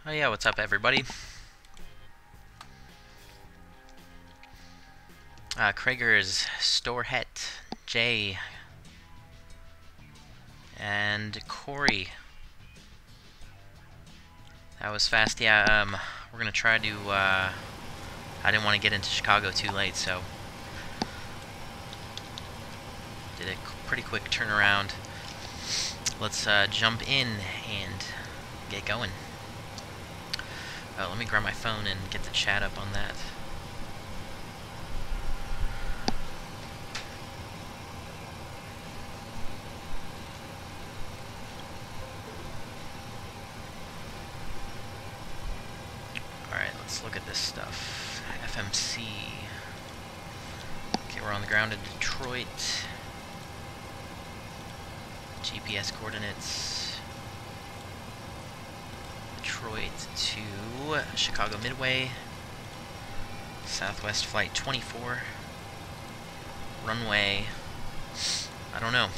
Oh yeah, what's up everybody? Krager's, Storehet, Jay, and Corey. That was fast. Yeah, we're gonna try to, I didn't want to get into Chicago too late, so did a pretty quick turnaround. Let's jump in and get going. Let me grab my phone and get the chat up on that. Alright, let's look at this stuff. FMC. Okay, we're on the ground in Detroit. GPS coordinates. Detroit to Chicago Midway. Southwest Flight 24. Runway. I don't know.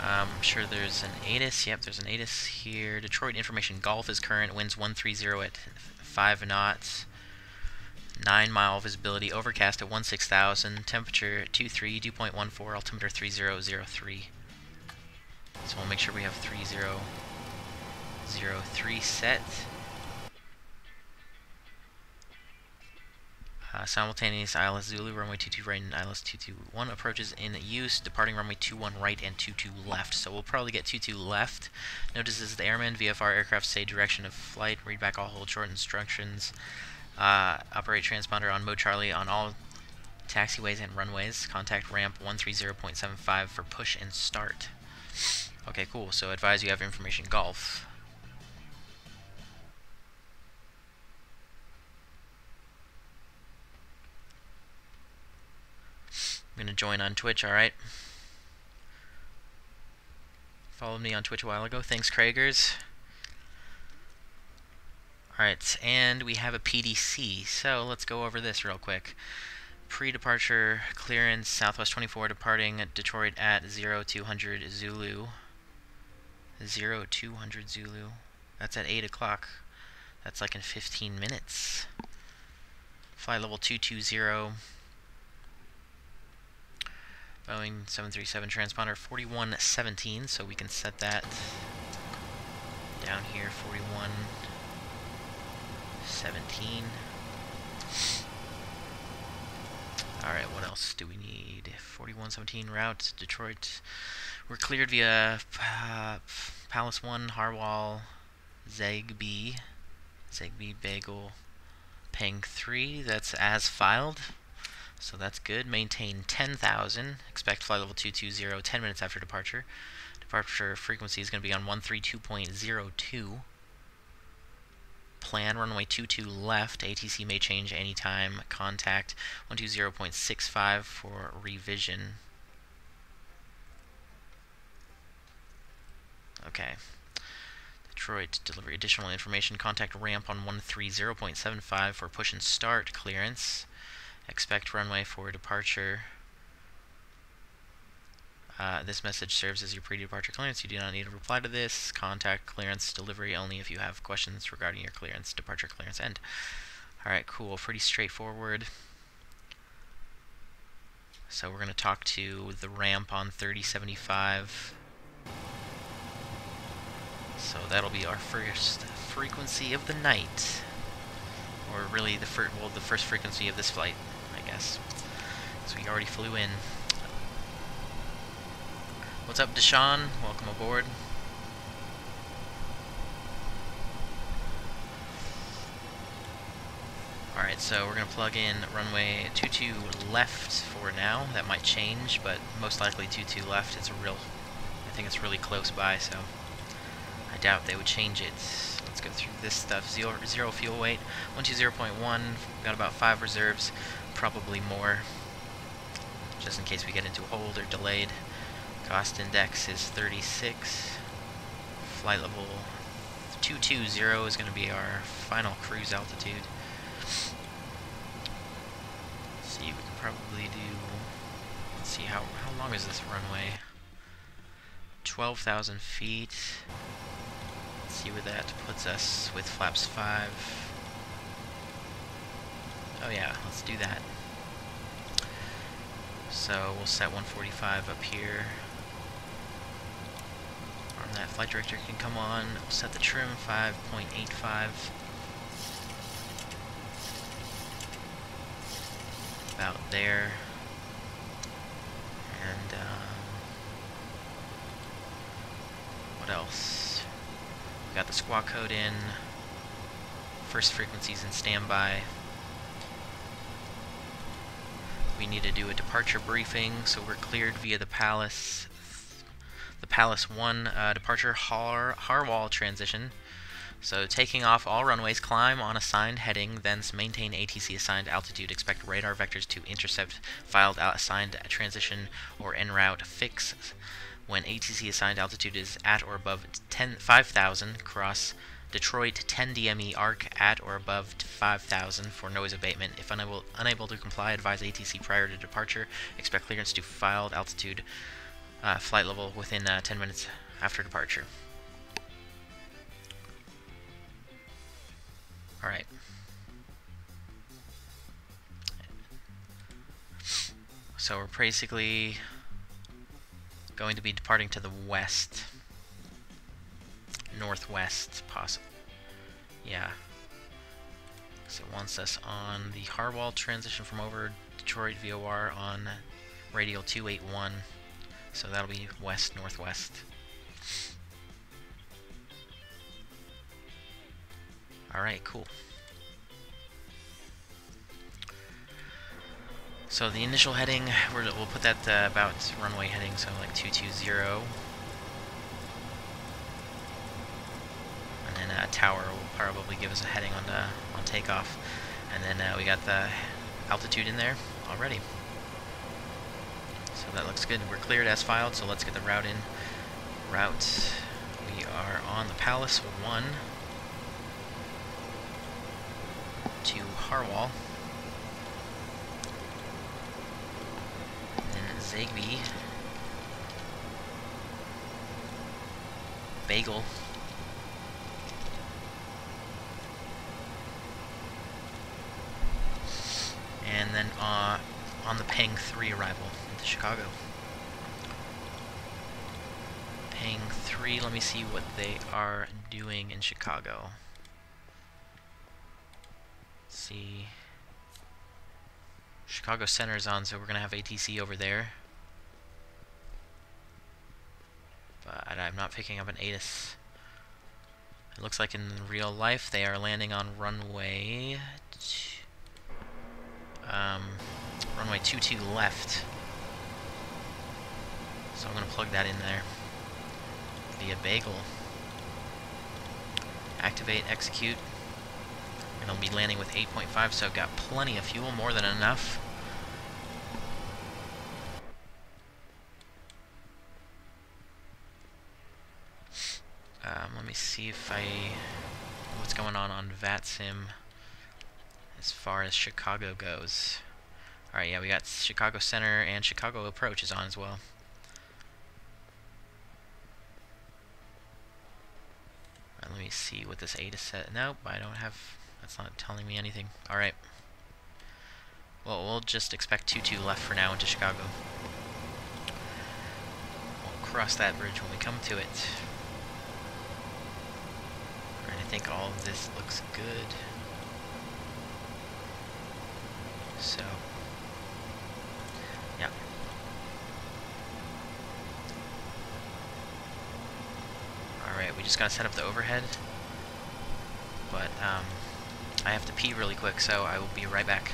I'm sure there's an ATIS. Yep, there's an ATIS here. Detroit Information Golf is current. Winds 130 at 5 knots. 9-mile visibility. Overcast at 16,000. Temperature 23. Dew point 14. Altimeter 3003. So we'll make sure we have 3003 set. Simultaneous ILS Zulu, runway 22 right and ILS 221 approaches in use, departing runway 21 right and 22 left. So we'll probably get 22 left. Notices the airman, VFR aircraft say direction of flight, read back all hold short instructions, operate transponder on mode Charlie on all taxiways and runways, contact ramp 130.75 for push and start. Okay, cool, so advise you have information golf. I'm gonna join on Twitch, alright? Followed me on Twitch a while ago. Thanks, Kragers. Alright, and we have a PDC, so let's go over this real quick. Pre-departure clearance, Southwest 24 departing Detroit at 0200 Zulu. 0200 Zulu. That's at 8 o'clock. That's like in 15 minutes. Flight level 220. Boeing 737 transponder 4117, so we can set that down here, 4117. Alright, what else do we need? 4117 route, Detroit. We're cleared via Palace 1, HARWL, ZEGBI, BAGEL, Peng 3, that's as filed. So that's good. Maintain 10,000. Expect flight level 220 10 minutes after departure. Departure frequency is going to be on 132.02. Plan runway 22 left. ATC may change anytime. Contact 120.65 for revision. Okay. Detroit, delivery additional information. Contact ramp on 130.75 for push and start clearance. Expect runway for departure. This message serves as your pre-departure clearance. You do not need to reply to this. Contact clearance delivery only if you have questions regarding your clearance, departure clearance end. Alright, cool. Pretty straightforward. So we're going to talk to the ramp on 3075. So that'll be our first frequency of the night. Or really the first frequency of this flight, I guess. So we already flew in. What's up, Deshaun? Welcome aboard. Alright, so we're going to plug in runway 22 left for now. That might change, but most likely 22 left. I think it's really close by, so I doubt they would change it. Let's go through this stuff. Zero fuel weight, 120.1. We've got about 5 reserves, probably more, just in case we get into a hold or delayed. Cost index is 36. Flight level 220 is going to be our final cruise altitude. Let's see, we can probably do. Let's see, how long is this runway? 12,000 feet. Let's see where that puts us with flaps 5. Oh yeah, let's do that. So we'll set 145 up here. Arm that flight director can come on. We'll set the trim 5.85. About there. And what else? We got the squawk code in. First frequency's in standby. We need to do a departure briefing, so we're cleared via the Palace 1 departure HARWL transition. So taking off all runways, climb on assigned heading, thence maintain ATC assigned altitude. Expect radar vectors to intercept filed assigned transition or en route fix when ATC assigned altitude is at or above 5,000. Cross Detroit 10 DME arc at or above 5,000 for noise abatement. If unable to comply, advise ATC prior to departure. Expect clearance to filed altitude flight level within 10 minutes after departure. Alright. So we're basically going to be departing to the west. Northwest, possible. Yeah. So it wants us on the HARWL transition from over Detroit VOR on radial 281. So that'll be west-northwest. Alright, cool. So the initial heading, we'll put that about runway heading, so like 220. And then tower will probably give us a heading on takeoff. And then we got the altitude in there already. So that looks good. We're cleared as filed, so let's get the route in. Route, we are on the Palace 1 to HARWL. Then ZEGBI, BAGEL, and then on the Pang 3 arrival into Chicago. Pang 3, let me see what they are doing in Chicago. Let's see. Chicago Center is on, so we're going to have ATC over there. But I'm not picking up an ATIS. It looks like in real life they are landing on runway 22 left. So I'm going to plug that in there via BAGEL. Activate, execute. And I'll be landing with 8.5, so I've got plenty of fuel, more than enough. Let me see if what's going on VATSIM as far as Chicago goes. Alright, yeah, we got Chicago Center and Chicago Approach is on as well. Let me see what this ATIS set. Nope, I don't have. That's not telling me anything. Alright. Well, we'll just expect 22 left for now into Chicago. We'll cross that bridge when we come to it. Alright, I think all of this looks good. So, yeah. Alright, we just gotta set up the overhead. But, I have to pee really quick, so I will be right back.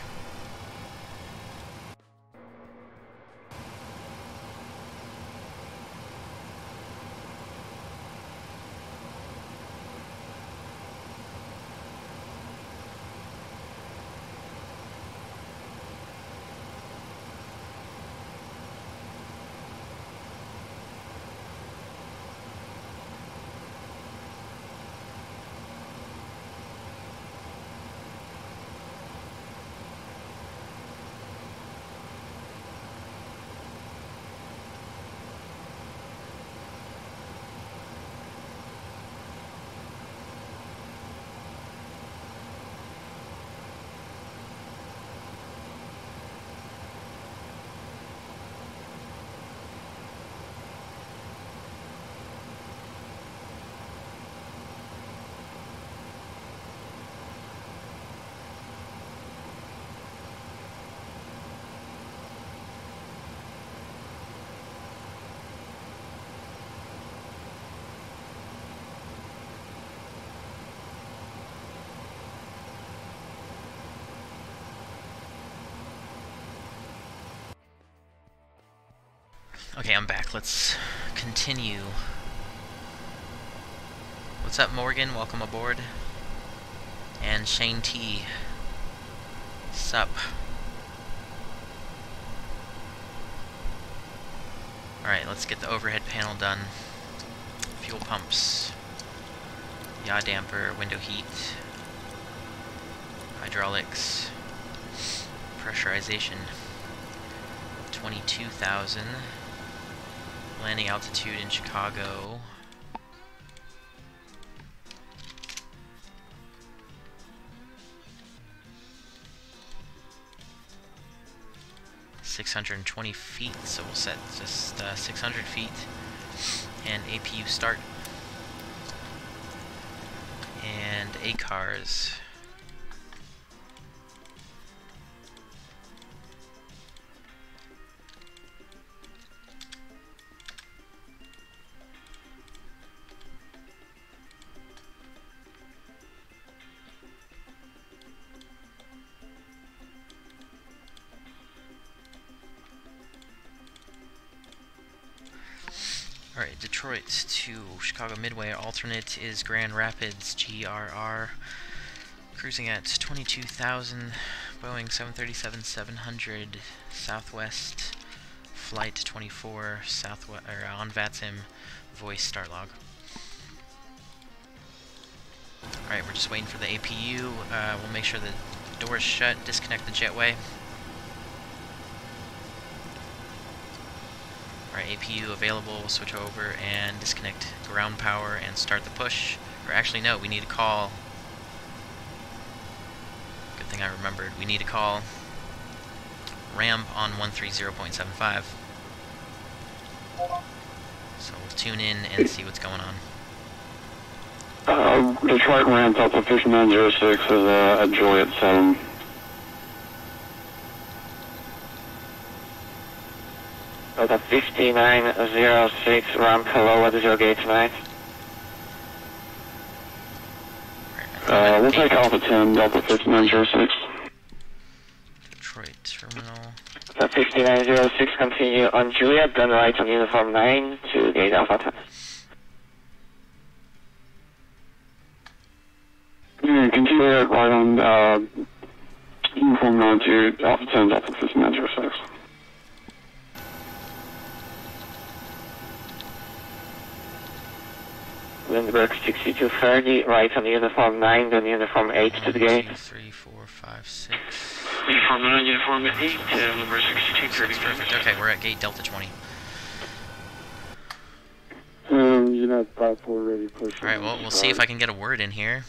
Okay, I'm back. Let's continue. What's up, Morgan? Welcome aboard. And Shane T. Sup. Alright, let's get the overhead panel done. Fuel pumps. Yaw damper, window heat. Hydraulics. Pressurization. 22,000. Landing altitude in Chicago. .620 feet, so we'll set just 600 feet and APU start. And ACARS. Alright, Detroit to Chicago Midway. Alternate is Grand Rapids, GRR. Cruising at 22,000. Boeing 737-700. Southwest. Flight 24. Southwest, or on VATSIM. Voice start log. Alright, we're just waiting for the APU. We'll make sure the door is shut. Disconnect the jetway. Alright, APU available, we'll switch over and disconnect ground power and start the push. Or actually no, we need to call... Good thing I remembered. We need to call ramp on 130.75. So we'll tune in and see what's going on. Detroit ramp up to 5906 is a Juliet 7. Delta 5906, ramp, hello, what is your gate tonight? We'll take Alpha 10, Delta 5906. Detroit terminal. Delta 5906, continue on Juliet, then right on uniform 9 to gate Alpha 10. Continue right on uniform 9 to Alpha 10, Delta 5906. Lindbergh 6230, right on uniform 9, then uniform 8 to the gate. 3, 4, 5, 6. Uniform 9, uniform 8, Lindbergh 6230. Perfect. Okay, we're at gate Delta 20. United 54 ready, push. Alright, well, we'll see if I can get a word in here.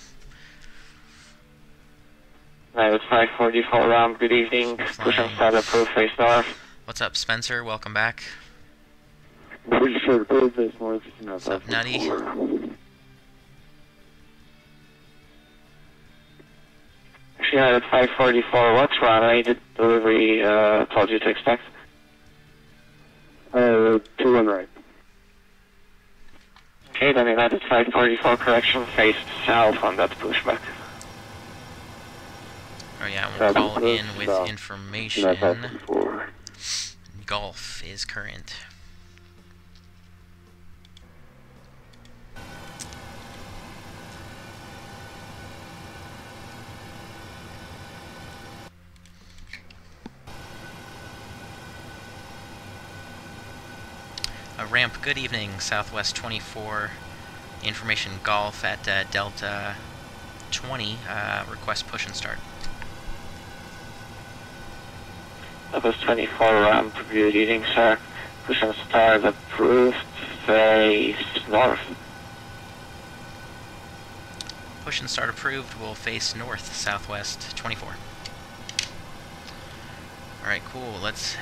United 544, ramp, good evening. Push and start approved, face north. What's up, Spencer? Welcome back. Pretty sure to face north. What's up, Nutty? United 544, what's runway did delivery told you to expect? 2-1 right. Okay, then United 544, correction, face south on that pushback. Oh yeah, we'll call in with information. Golf is current. Ramp, good evening, Southwest 24, information Golf at Delta 20, request push and start. Southwest 24, ramp, good evening, sir. Push and start approved, face north. Push and start approved, we'll face north, Southwest 24. Alright, cool, let's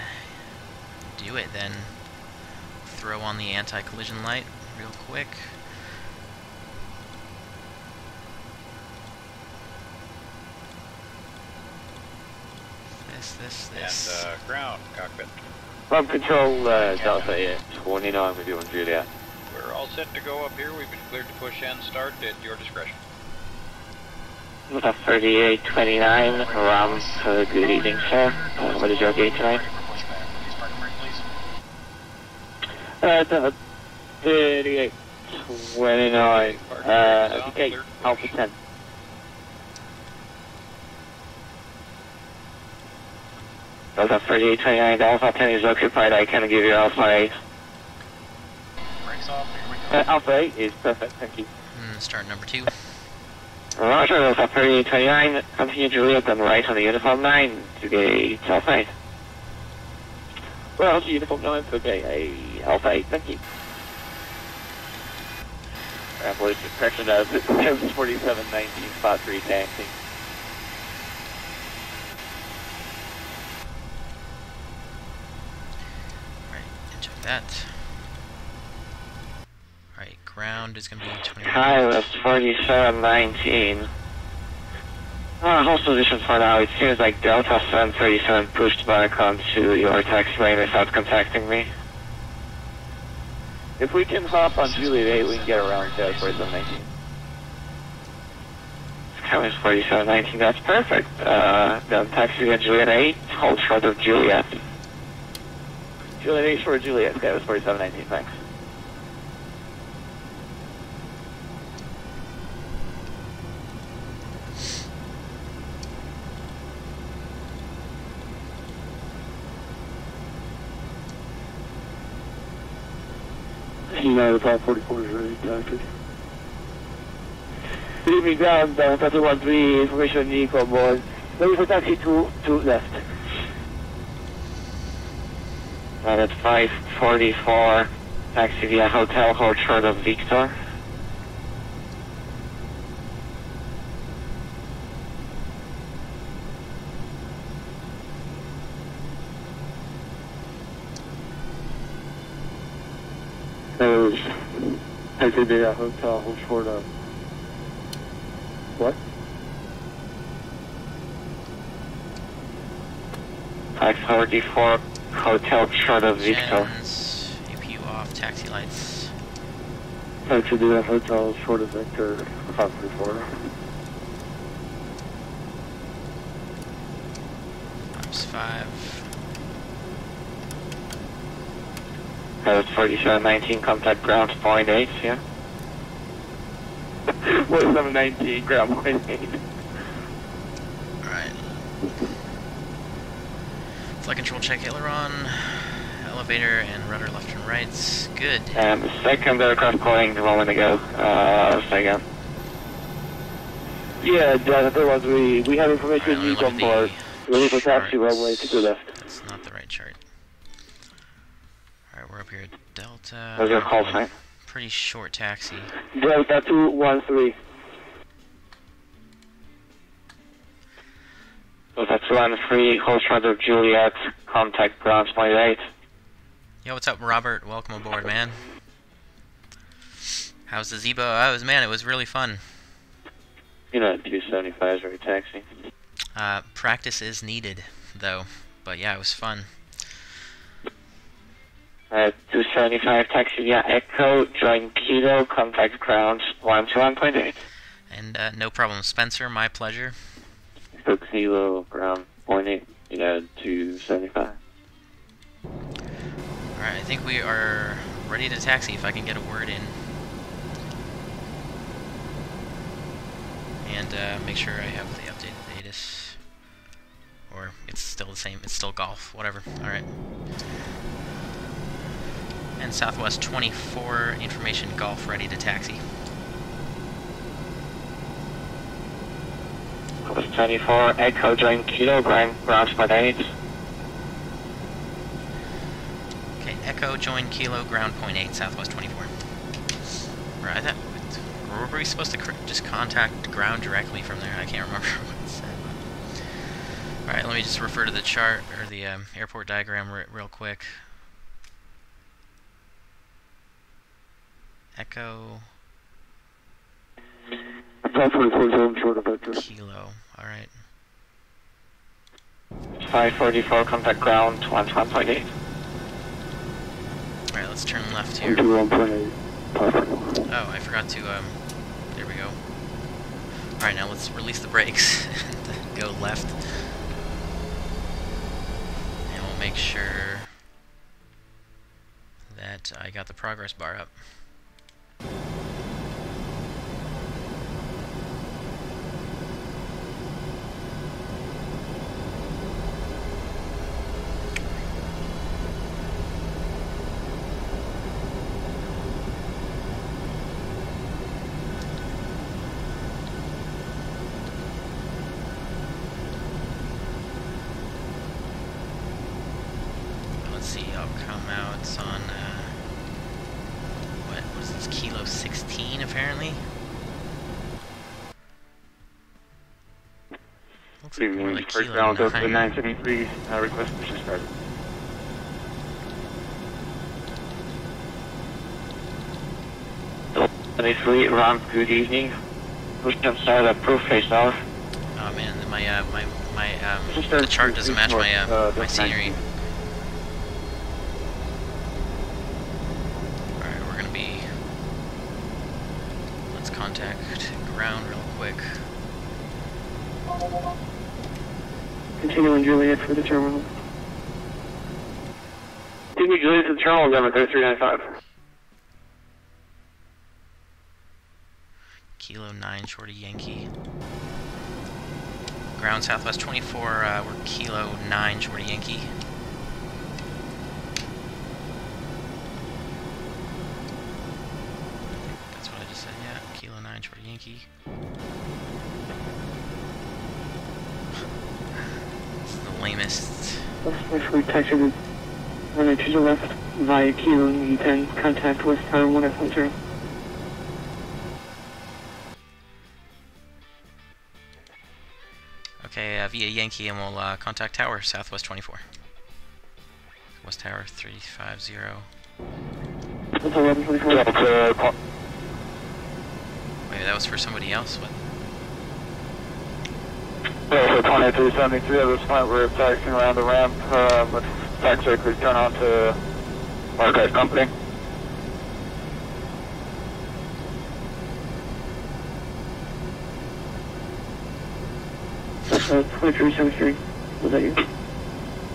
do it then. Throw on the anti-collision light real quick. This. And ground, cockpit. Ramp control, Delta 29 with you on Juliet. We're all set to go up here. We've been cleared to push and start at your discretion. Delta 3829, ramp, good evening, sir. What is your gate tonight? 3829, okay, Alpha 10. Delta 3829, Alpha 10 is occupied, I can give you Alpha 8. Brakes off, here we go. Alpha 8 is perfect, thank you. Start number 2. Roger, Delta 3829, continue Juliet and right on the uniform 9 to gate Alpha 8. Well, to uniform 9 to gate Alpha 8, thank you. Airport correction of 4719, spot 3 taxi. Alright, check that. Alright, ground is going to be 20. Hi, West 4719. Hold position for now. It seems like Delta 737 pushed back onto your taxi lane without contacting me. If we can hop on Juliet 8, we can get around 4719. Coming 4719, that's perfect. Then taxi at Juliet 8, hold short of Juliet. Juliet 8 short of Juliet, that was 4719, thanks. United 544 is ready, taxi. Good evening, ground, Delta 213, information vehicle on board. Ready for taxi to left. At 544, taxi via hotel, hold short of Victor. Taxi via hotel, hold short of. What? 544, hotel short of Victor. Gens, APU off, taxi lights. Taxi via hotel, short of Victor, 544. Times 5. That was 4719, contact ground point 8, yeah? 4719, ground point 8. Alright. Flight control check aileron, elevator and rudder left and right. Good. And the second aircraft calling a moment ago, second. Yeah, there was we have information Alright, on board. Ready for taxi runway to the left. That's not the right chart. Alright, we're up here at Delta. What's your call sign? Pretty short taxi. Delta 213. Delta 213, hold short of Juliet, contact ground point 8. Yo, what's up, Robert? Welcome aboard, man. How's the ZEGBI? It was really fun. You know, 275 is right taxi. Practice is needed, though. But yeah, it was fun. 275 taxi via Echo, join Kilo, contact ground 121.8. And no problem, Spencer. My pleasure. Echo Kilo, ground point 8. You know, 275. Alright, I think we are ready to taxi if I can get a word in. And make sure I have the updated ATIS. Or it's still the same, it's still golf, whatever. Alright. And Southwest 24, information golf, ready to taxi. Southwest 24, Echo, join Kilo, ground point 8. Okay, Echo, join Kilo, ground point 8, Southwest 24. Right, were we supposed to just contact ground directly from there? I can't remember what it said. Alright, let me just refer to the chart, or the airport diagram real quick. Echo... Kilo, alright. 544, contact ground 121.8. Alright, let's turn left here. 121.8. Oh, I forgot to, there we go. Alright, now let's release the brakes and go left. And we'll make sure that but I got the progress bar up. Let's see, I'll come out on, what is this, Kilo 16 apparently? Looks like more like First Kilo round up to 9. 973, request mission started. Fleet ramp, good evening. Push jump start at proof face off. Oh man, the chart doesn't match my scenery. Alright, we're gonna be... Let's contact ground real quick. Continuing Juliet for the terminal. Continue Juliet to the terminal, Denver 3395. Kilo 9, Shorty Yankee. Ground Southwest 24, we're Kilo 9, Shorty Yankee. That's what I just said, yeah. Kilo 9, Shorty Yankee. This is the lamest. Especially taxied runway to the left via Kilo 10, contact with Tower 1F10. Okay, via Yankee, and we'll contact Tower, Southwest 24. West Tower 350. That's 1124. Wait, that was for somebody else? What? Yeah, so 2373 at this point, we're taxiing around the ramp. Let's taxi return on to Archive Company. 2373, was that you?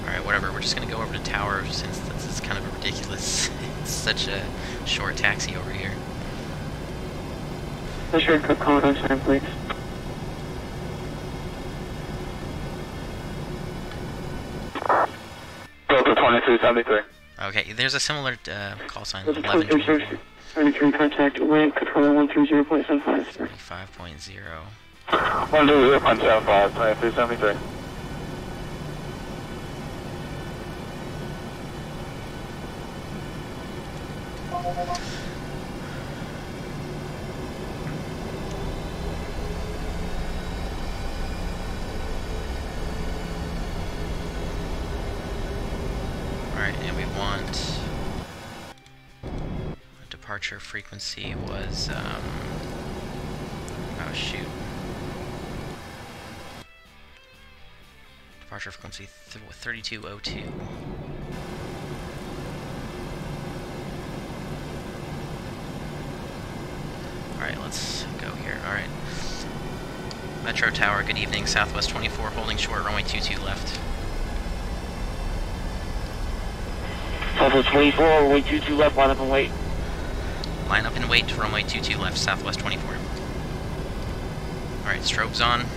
Alright, whatever, we're just gonna go over to Tower since this is kind of a ridiculous, it's such a short taxi over here. Let's sure quick call on time, please. Delta 2373. Okay, there's a similar call sign, Delta 1124. 2373, contact wind controller 130.75. 35.0. 120.75, 2373. Alright, and we want... Departure frequency was, oh shoot. Departure frequency 3202. Alright, let's go here. Alright. Metro Tower, good evening. Southwest 24, holding short, runway 22 left. Southwest 24, runway 22 left, line up and wait. Line up and wait, runway 22 left, Southwest 24. Alright, strobes on.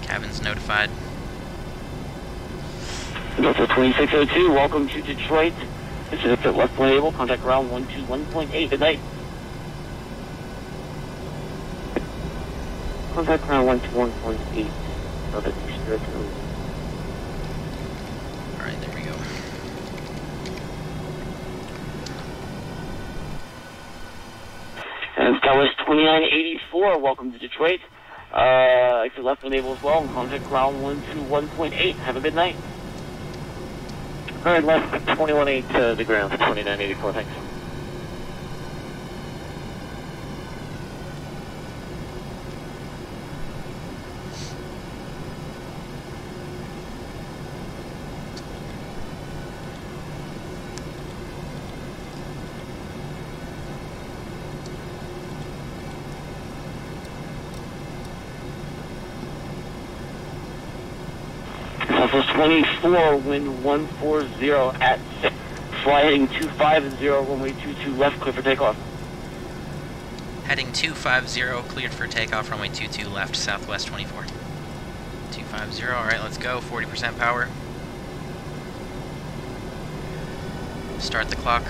Cabin's notified. Delta 2602, welcome to Detroit. This is a fit left label, contact ground 121.8, good night. Contact ground 121.8, so that you should go. Alright, there we go. And Southwest 2984, welcome to Detroit. Exit left label as well, and contact ground 121.8, have a good night. Alright, left 21.8 to the ground, 2984, thanks. Southwest 24, wind 140 at 6. Fly heading 250, runway 22 left, clear for takeoff. Heading 250, cleared for takeoff, runway 22 left, Southwest 24. 250, alright, let's go, 40% power. Start the clock.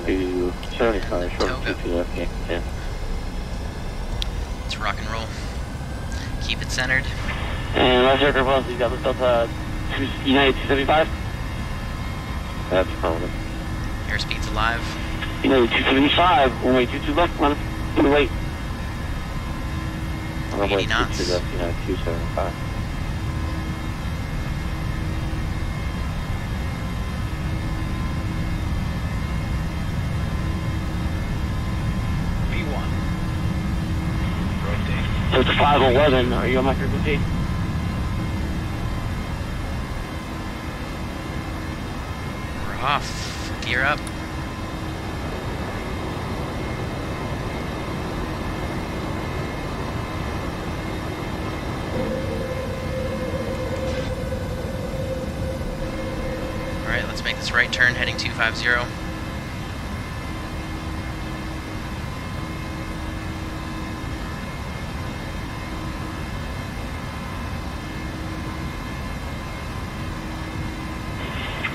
Do 75, short Toga. 22 left, yeah. Let's rock and roll. Keep it centered. And last aircraft velocity, you got the Delta United 275. That's probably. Airspeed's alive. United 275, runway 22 left, run to the right. 80 knots. 22 left, United 275. V1. Rotate. So it's 511, are you on my frequency? We're off. Gear up. Alright, let's make this right turn heading 250.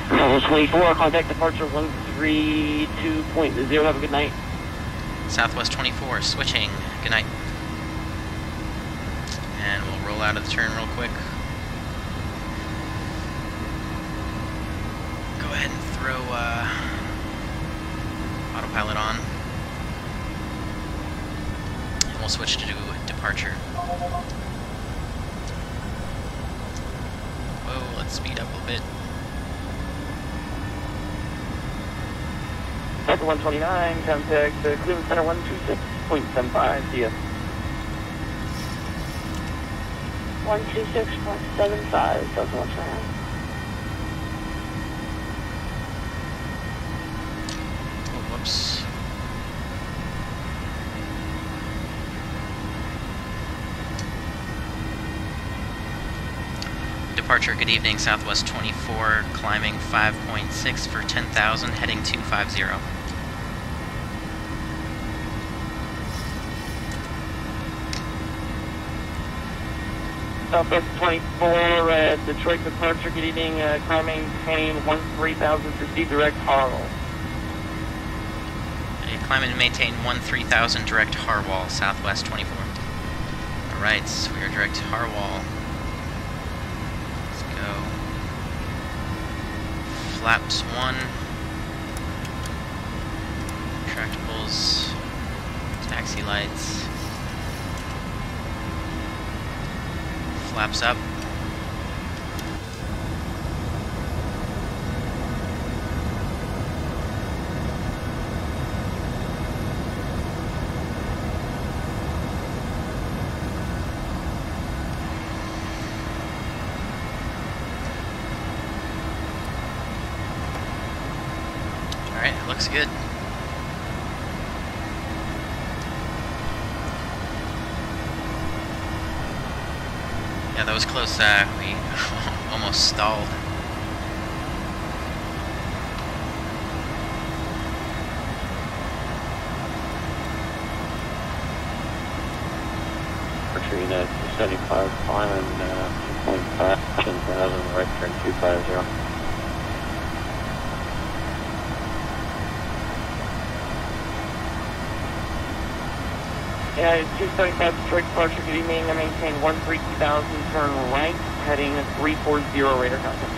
Southwest 24, contact departure 132.0, have a good night. Southwest 24, switching. Good night. And we'll roll out of the turn real quick. Go ahead and throw autopilot on. And we'll switch to departure. Whoa, let's speed up a little bit. Delta 129, contact Cleveland Center 126.75, see ya. 126.75, Delta 129. Oh, whoops. Departure, good evening, Southwest 24, climbing 5.6 for 10,000, heading 250. Southwest 24, Detroit departure, good evening, climbing, maintaining 13,000, proceed direct HARWL. Climb and maintain 13,000 direct HARWL, Southwest 24. Alright, so we are direct HARWL. Let's go. Flaps 1. Retractables. Taxi lights. Flaps up. Alright, it looks good. Yeah, that was close. We almost stalled. Departure United 275, climbing 2.5, 10,000, right turn 250. Yeah, 275 Detroit departure, good evening. I maintain 13,000, turn right, heading 340 radar contact.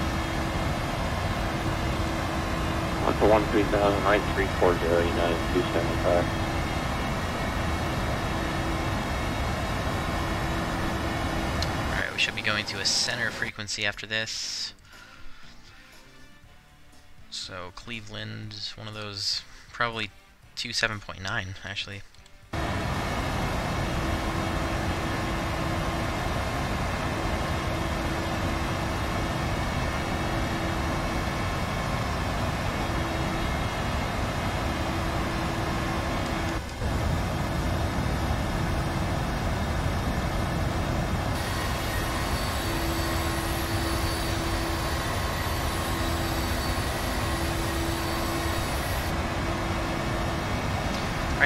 13,000, right, 340, United 275. Alright, we should be going to a center frequency after this. So Cleveland, one of those, probably 27.9 actually.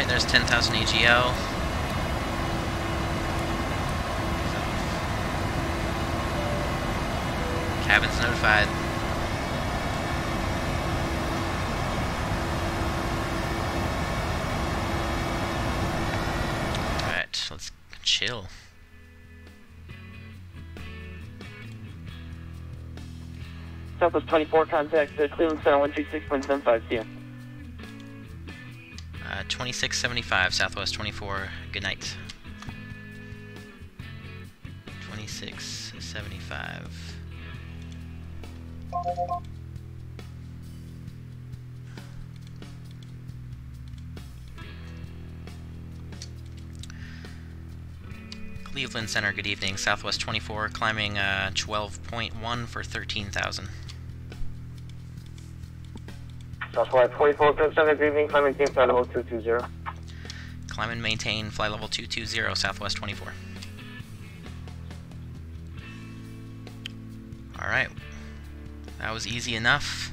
there's 10,000 AGL. Cabin's notified. Alright, let's chill. Southwest 24, contact Cleveland Center 136.75, see ya. 2675, Southwest 24, good night. 2675. Cleveland Center, good evening. Southwest 24, climbing 12.1 for 13,000. Southwest 24, Cleveland Center, good evening. Climb and maintain flight level 220. Climb and maintain flight level 220, Southwest 24. Alright. That was easy enough.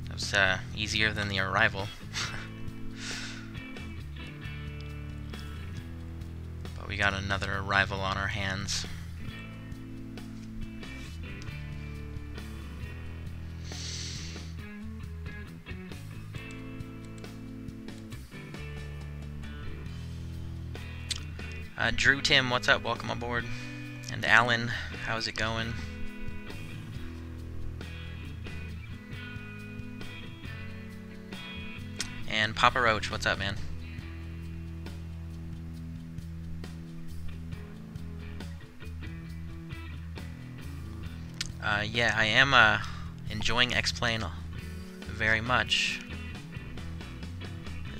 That was easier than the arrival. But we got another arrival on our hands. Drew Tim, what's up? Welcome aboard. And Alan, how's it going? And Papa Roach, what's up, man? Yeah, I am enjoying X-Plane very much.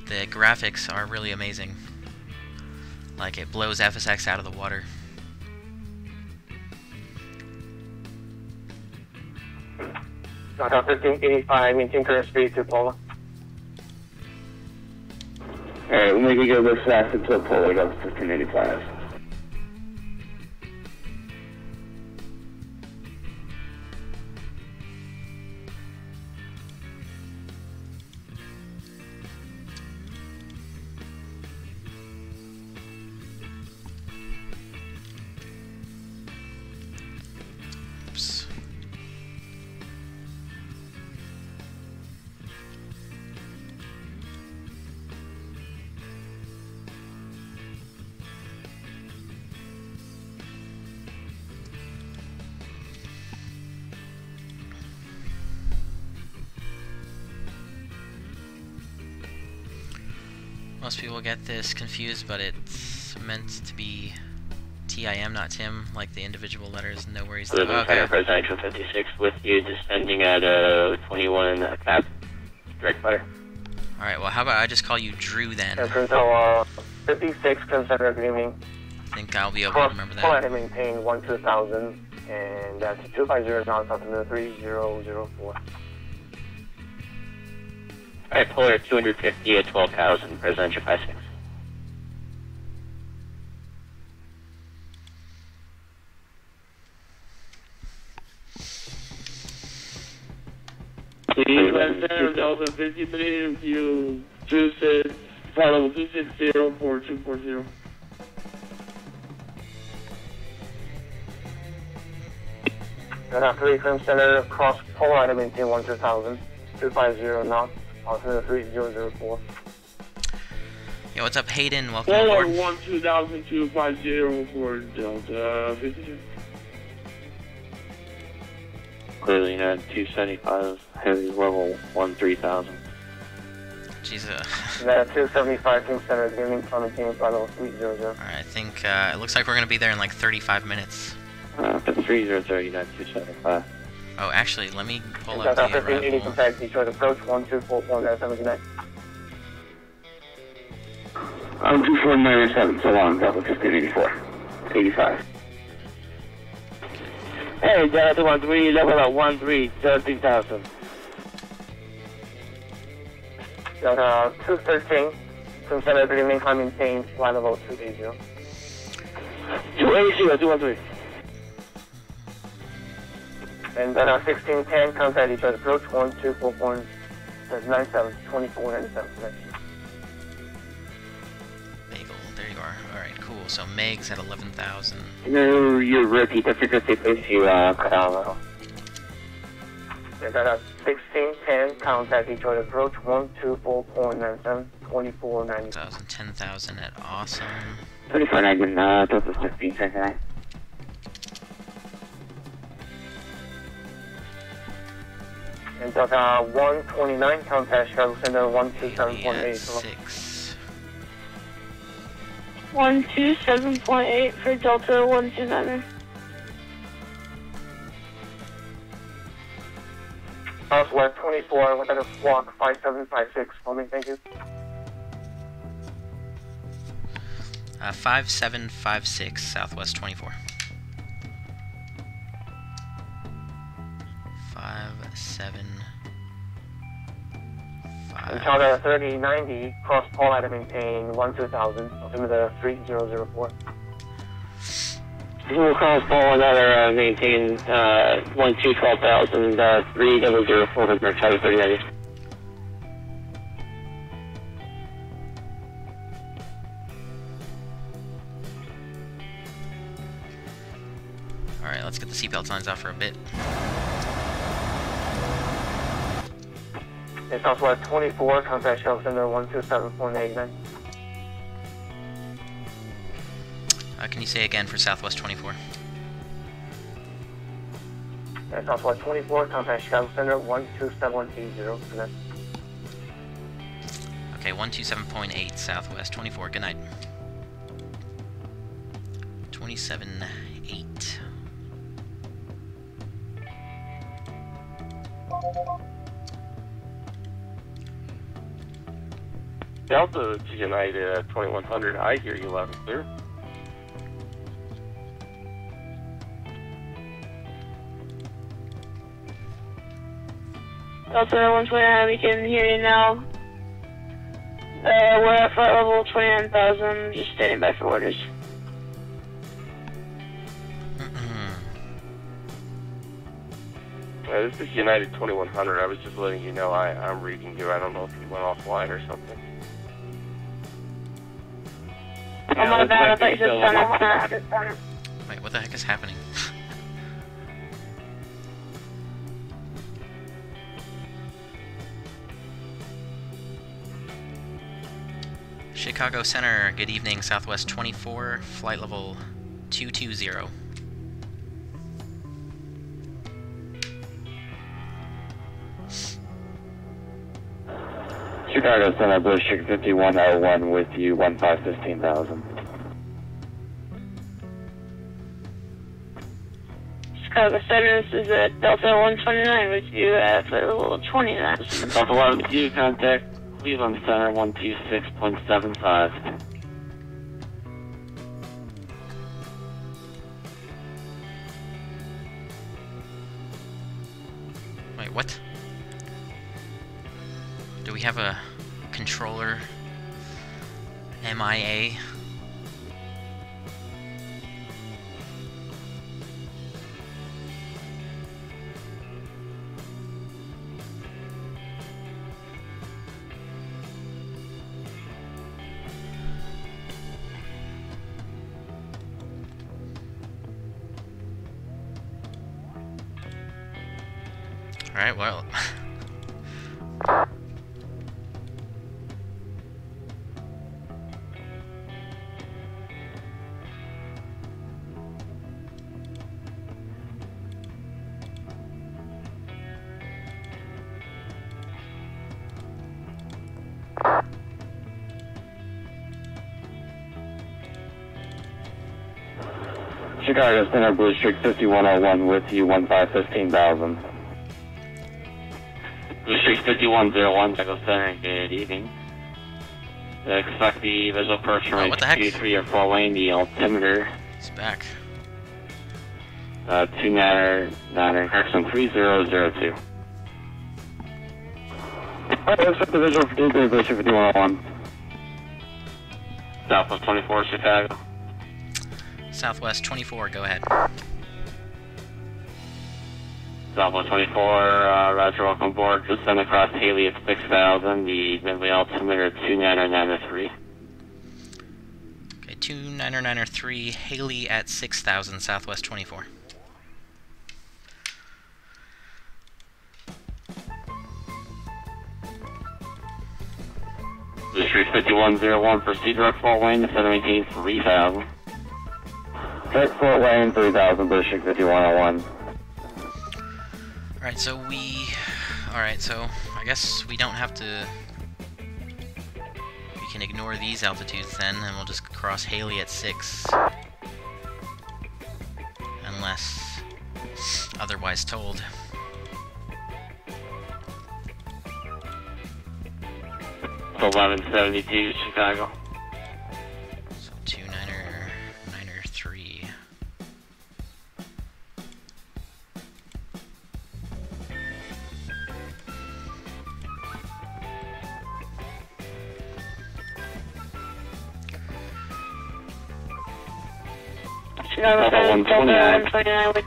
The graphics are really amazing. Like, it blows FSX out of the water. Knockout 1585, maintain current speed to Polo. Alright, we'll make it go this fast until Polo goes 1585. Most people get this confused, but it's meant to be TIM, not Tim, like the individual letters. No worries. Cleveland Center, Presidential 56 with you, descending at 21 cap. Direct fire. Alright, well, how about I just call you Drew then? So, 56, consider good evening. I think I'll be able to remember that. Flight and maintain 12000, and that's 250 knots up to 3004. Alright, Polar 250 at 12,000, Presidential 56. Cleveland Center, Delta 50 minutes, you 26, flight level 260, 4240. Cleveland Center, cross Polar and maintain 12000, 250 knots. 3004. Yo, what's up, Hayden? Welcome Polar aboard. 12050 for Delta 52. Clearly had 275, heavy level 13,000. Jesus. That 275 King Center, gaming from team flight level 300. Alright, I think it looks like we're gonna be there in like 35 minutes. 3030, not 275. Oh, actually, let me pull up the 1580, arrival. contact Detroit approach 1241, that's 79. I'm 2497, so long, Delta 1584. 85. Hey, Delta 13, level at 13, 13,000. Delta 213, from Center, good evening, climb maintain, flight level 280. 280, 213. And then 1610, contact Detroit approach 1241, that's 97, 2497. You are. Alright, cool. So Meg's at 11,000. No, you repeat the frequency, please. You cut out a little. At 1610, contact Detroit approach 124.97, 2490. 10,000 at Awesome. 2490, Delta 16, second. And Delta 129, contact Chicago Center 127.8. 6. 127.8 for Delta 129. Southwest 24, with a squawk 5756. For me, thank you. 5756, Southwest 24. 575. Encounter 3090, cross Paul at maintain 12000, altimeter 3004. We'll cross Paul another maintain 12,000, 3004, Encounter 3090. Alright, let's get the seatbelt signs off for a bit. In Southwest 24, contact Chicago Center 127.89. Can you say again for Southwest 24? In Southwest 24, contact Chicago Center 127.80. Okay, 127.8, Southwest 24. Good night. 27.8. Delta to United at 2100. I hear you loud and clear. Delta 129, we can hear you now. We're at flight level 29,000, just standing by for orders. This is United 2100. I was just letting you know I'm reading you. I don't know if you went offline or something. Oh my bad, I thought you said center. Wait, what the heck is happening? Chicago Center, good evening, Southwest 24, flight level 220. Chicago Center, Blue Chick 5101 with you, 15,000. Chicago Center, this is Delta 129 with you at flight level 29. Delta 1 with you, contact Cleveland Center 126.75. Wait, what? Do we have a controller MIA? Alright, well... Chicago Center, Blue Streak 5101 with you, 15,000. Blue Streak 5101, Chicago Center, good evening. Expect the visual approach from Q3 or 4 lane, the altimeter. It's back. 2 Natter, correction 3002. Alright, expect the visual for Blue Streak 5101. Southwest 24, Chicago. Southwest 24, go ahead. Southwest 24, Roger, welcome aboard. Just send across Haley at 6,000, the midway altimeter 2 Natter 903. Okay, 2993, Haley at 6,000, Southwest 24. District 5101, proceed direct Fort Wayne, descend and maintain 3,000. Direct Fort Wayne, 3,000, District 5101. Alright, so I guess we don't have to... We can ignore these altitudes then, and we'll just cross Haley at 6. Unless otherwise told. So 1172, Chicago. So 2993. Chicago Center, 129 with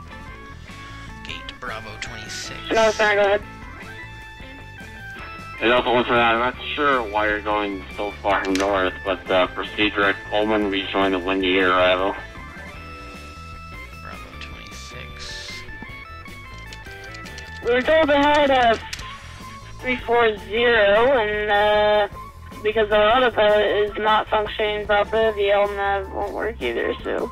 Gate Bravo 26. Chicago Center, go ahead. It also wants to I'm not sure why you're going so far north, but proceed direct Coleman, rejoin the windy air arrival. Bravo 26. We were told to head 340, and because our autopilot is not functioning properly, the LNAV won't work either, so.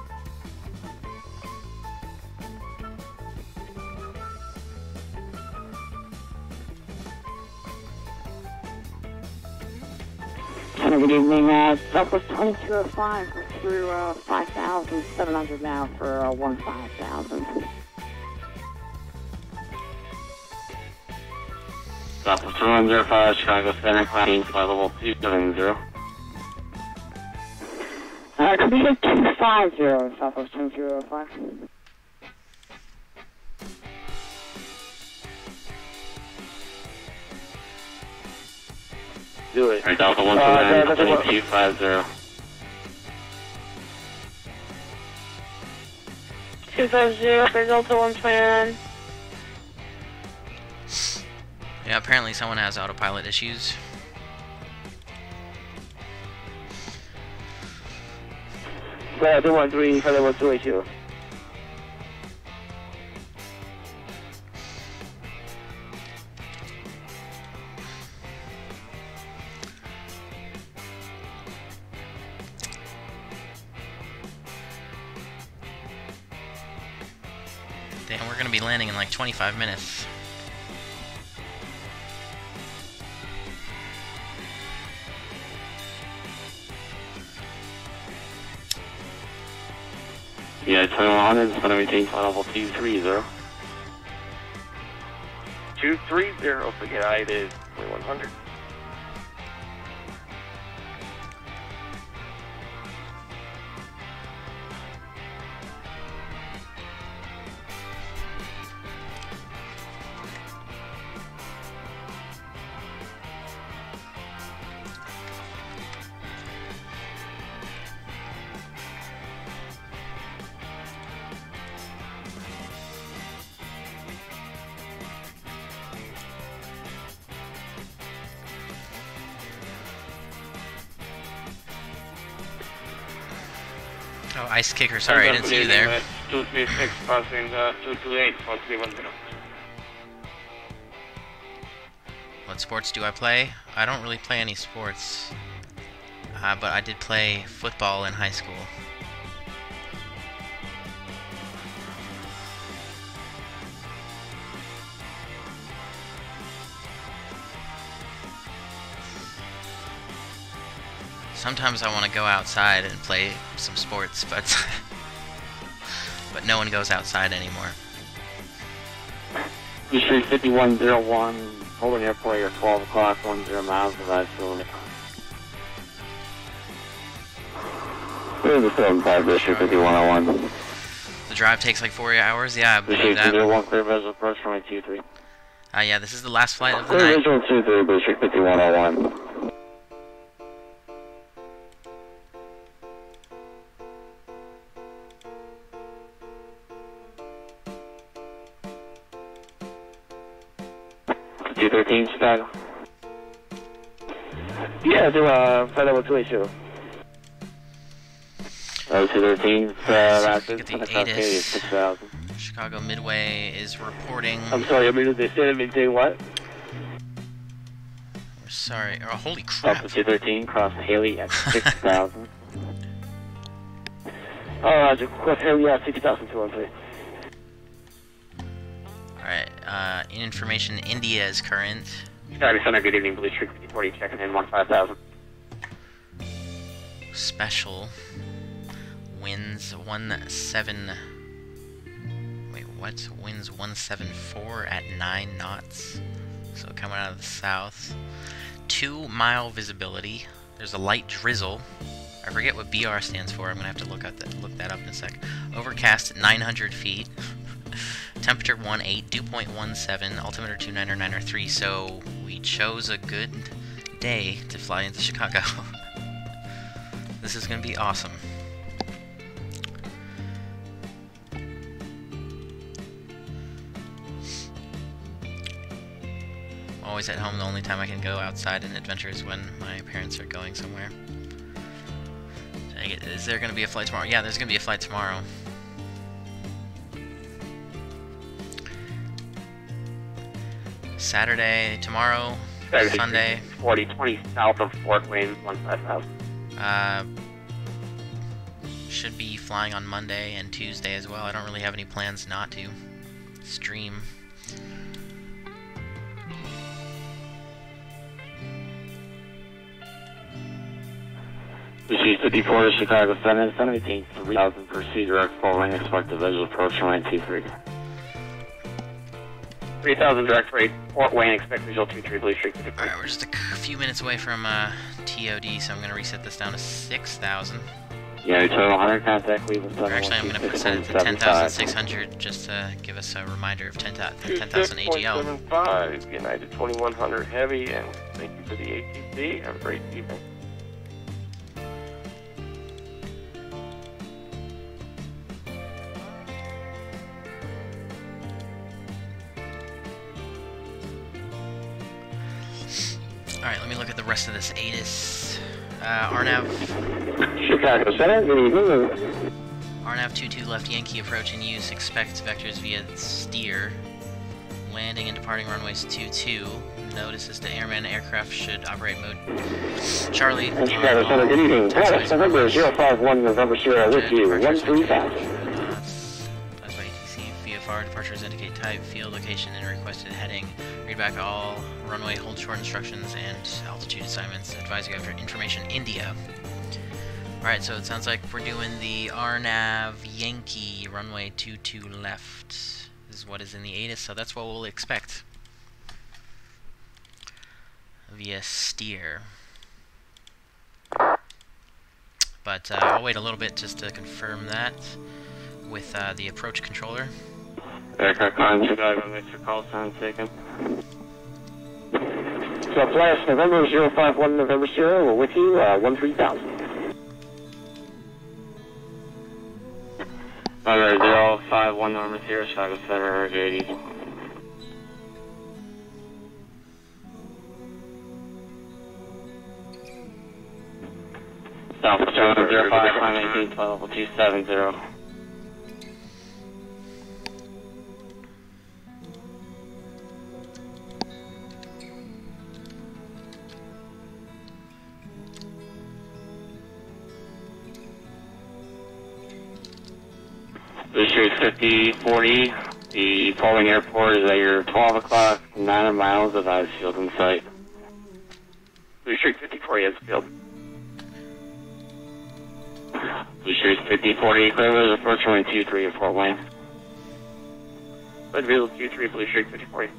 Good evening, Southwest 2205 through 5,700 now for 15,000. Southwest 2105, Chicago Center, climbing by level 270. Could we get 250, Southwest 2205? Do it. Alright, Delta 129, 2250. 250 for Delta 129. Yeah, apparently someone has autopilot issues. Flight 213, for level 282. Damn, we're gonna be landing in like 25 minutes. Yeah, 2100 is going to maintain flight level 230. 230, forget height is 2100. Oh, Ice Kicker, sorry, I didn't see you there. 236 passing 228 for 310. What sports do I play? I don't really play any sports. But I did play football in high school. Sometimes I want to go outside and play some sports, but but no one goes outside anymore. District 5101, holding airport at 12 o'clock, 10 miles of that soon. Here's the 75, District 5101. The drive takes like 4 hours? Yeah, I believe District that. 01, clear visual approach from 23. Yeah, this is the last flight of the Clear night. visual 23, District 5101. Chicago. Yeah, do flight level 282. 213, Get the ATIS. 6000. Chicago Midway is reporting. I'm sorry, I mean, they said I'm saying what? We're sorry. Oh, holy crap. Delta 213, cross Haley at 6000. Roger, cross Haley at 60,213. Alright, in information, India is current. Chicago Center, good evening, Blue Street 5040, checking in 15,000. Special winds 17. Wait, what? Winds 174 at 9 knots. So coming out of the south. 2-mile visibility. There's a light drizzle. I forget what BR stands for. I'm gonna have to look that up in a sec. Overcast at 900 feet. Temperature 18, dew point 17, altimeter 29993. So we chose a good day to fly into Chicago. This is gonna be awesome. Always at home. The only time I can go outside and adventure is when my parents are going somewhere. Is there going to be a flight tomorrow? Yeah, there's going to be a flight tomorrow. Saturday, tomorrow, Sunday. 4020 south of Fort Wayne, 15,000. Should be flying on Monday and Tuesday as well. I don't really have any plans not to stream. Receive 54 to Chicago Center, 17, 3000, proceed direct forward, expect the visual approach from 923. 3000 direct rate, Fort Wayne, expect visual 23, Blue Street 53. Alright, we're just a few minutes away from TOD, so I'm going to reset this down to 6,000. Yeah, total 100 contact, Cleveland Center. Actually, I'm going to set it to 10,600 just to give us a reminder of 10,000 AGL. 2.75, United 2100 Heavy, and thank you for the ATC. Have a great evening. Alright, let me look at the rest of this ATIS. RNAV. Chicago Center, good evening. RNAV 22 left Yankee approach in use. Expect vectors via steer. Landing and departing runways 22. Notices to airman aircraft should operate mode Charlie. Chicago Center, good evening. Paris, November 051, November Sierra with you, 13,000. That's by ATC. VFR departures indicate type, field location, and requested heading. Read back all runway hold short instructions and altitude assignments. Advise you after information India. Alright, so it sounds like we're doing the RNAV Yankee runway 22 left. This is what is in the ATIS, so that's what we'll expect via steer. But I'll wait a little bit just to confirm that with the approach controller. Aircraft calling Chicago, Mr. Call sign taken. So flash November 051 November Sierra, we're with you, 13,000. November 051 November Sierra, Chicago Center, 80. South Jones 05 12 270. Issue 5040. The following airport is at your 12 o'clock, 9 miles of ice field in sight. Blue Street 5040 has field. Blue Street 5040, clear approach runway 23 at Fort Wayne. Red Vehicle 23, Blue Street 5040.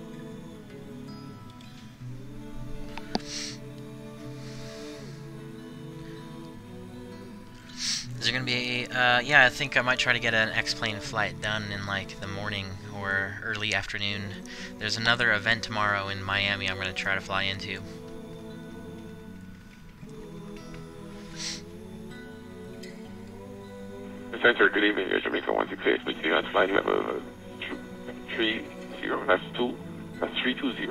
Is there going to be a, yeah, I think I might try to get an X-plane flight done in like the morning or early afternoon. There's another event tomorrow in Miami I'm going to try to fly into. Center, good evening. Here's Jamaica 168. Please see on flight level 30. That's 320.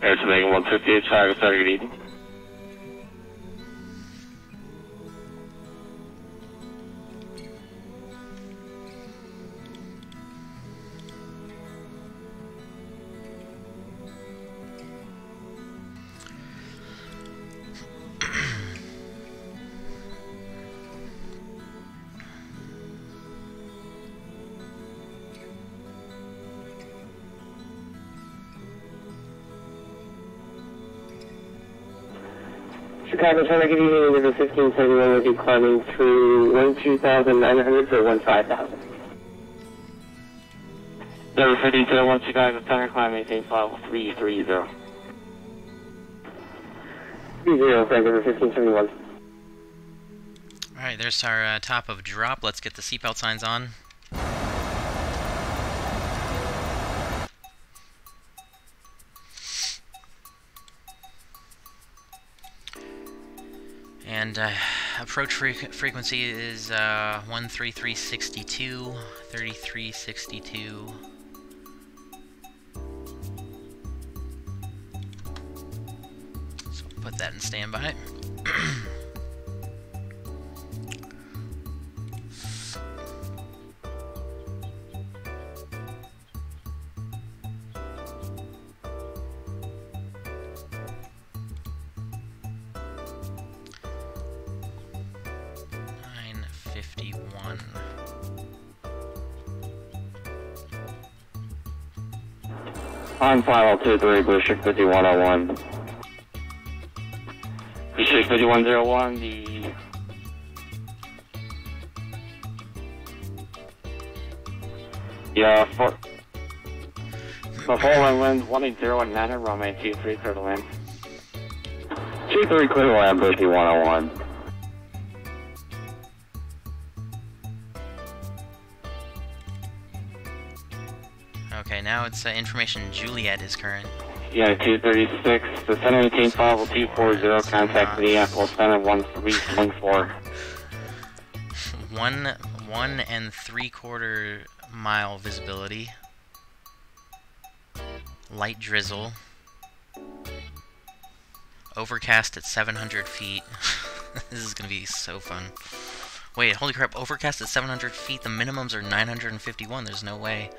Air Jamaica 158, Chicago Center, good evening. Chicago, trying to give you the 1571 will be climbing through 12,900 to 15,000. Denver 1501 Chicago, center climb, maintain file 330. 30, Denver 1571. Alright, there's our top of drop. Let's get the seatbelt signs on. And approach frequency is 13362, 3362. So put that in standby. On file 23, Blueship 5101. Blueship 5101, the following wind 180 and 9 runway 23, clear to land. 23, clear to land, 5101. Okay, now it's information Juliet is current. Yeah, 236, the center maintain file 240, contact the Apple Center 1314. 1 3/4 mile visibility. Light drizzle. Overcast at 700 feet. This is gonna be so fun. Wait, holy crap, overcast at 700 feet, the minimums are 951, there's no way.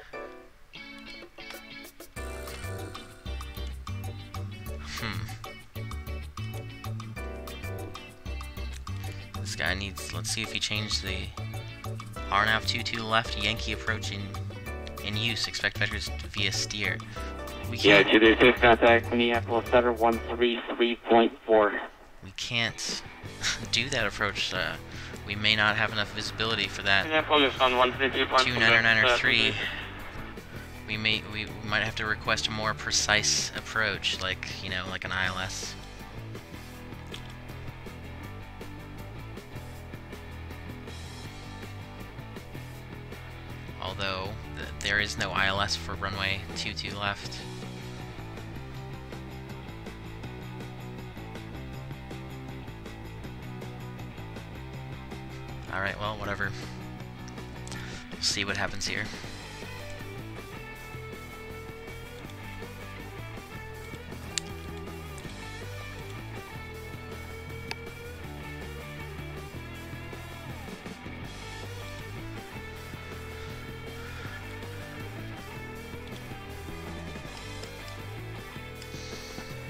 This guy needs, let's see if he changed the RNAV 22 left, Yankee approach in use, expect vectors via steer. We can't, yeah, 236, contact Minneapolis Center 133.4. we can't do that approach, we may not have enough visibility for that. Minneapolis on 133.4. 2993. We might have to request a more precise approach, like, you know, like an ILS. Although, there is no ILS for runway 22 left. Alright, well, whatever. We'll see what happens here.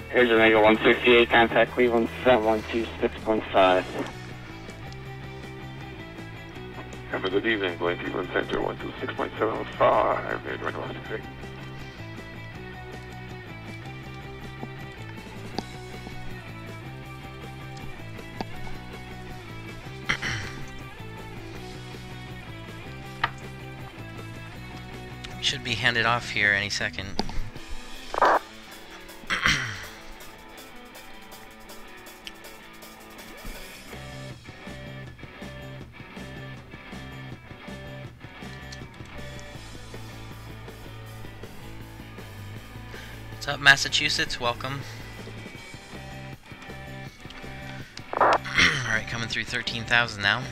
Here's Omega 168, contact Cleveland, set 126.5. Have a good evening, going Cleveland Center 126.75, made right last six. Should be handed off here any second. What's up, Massachusetts? Welcome. Alright, coming through 13,000 now.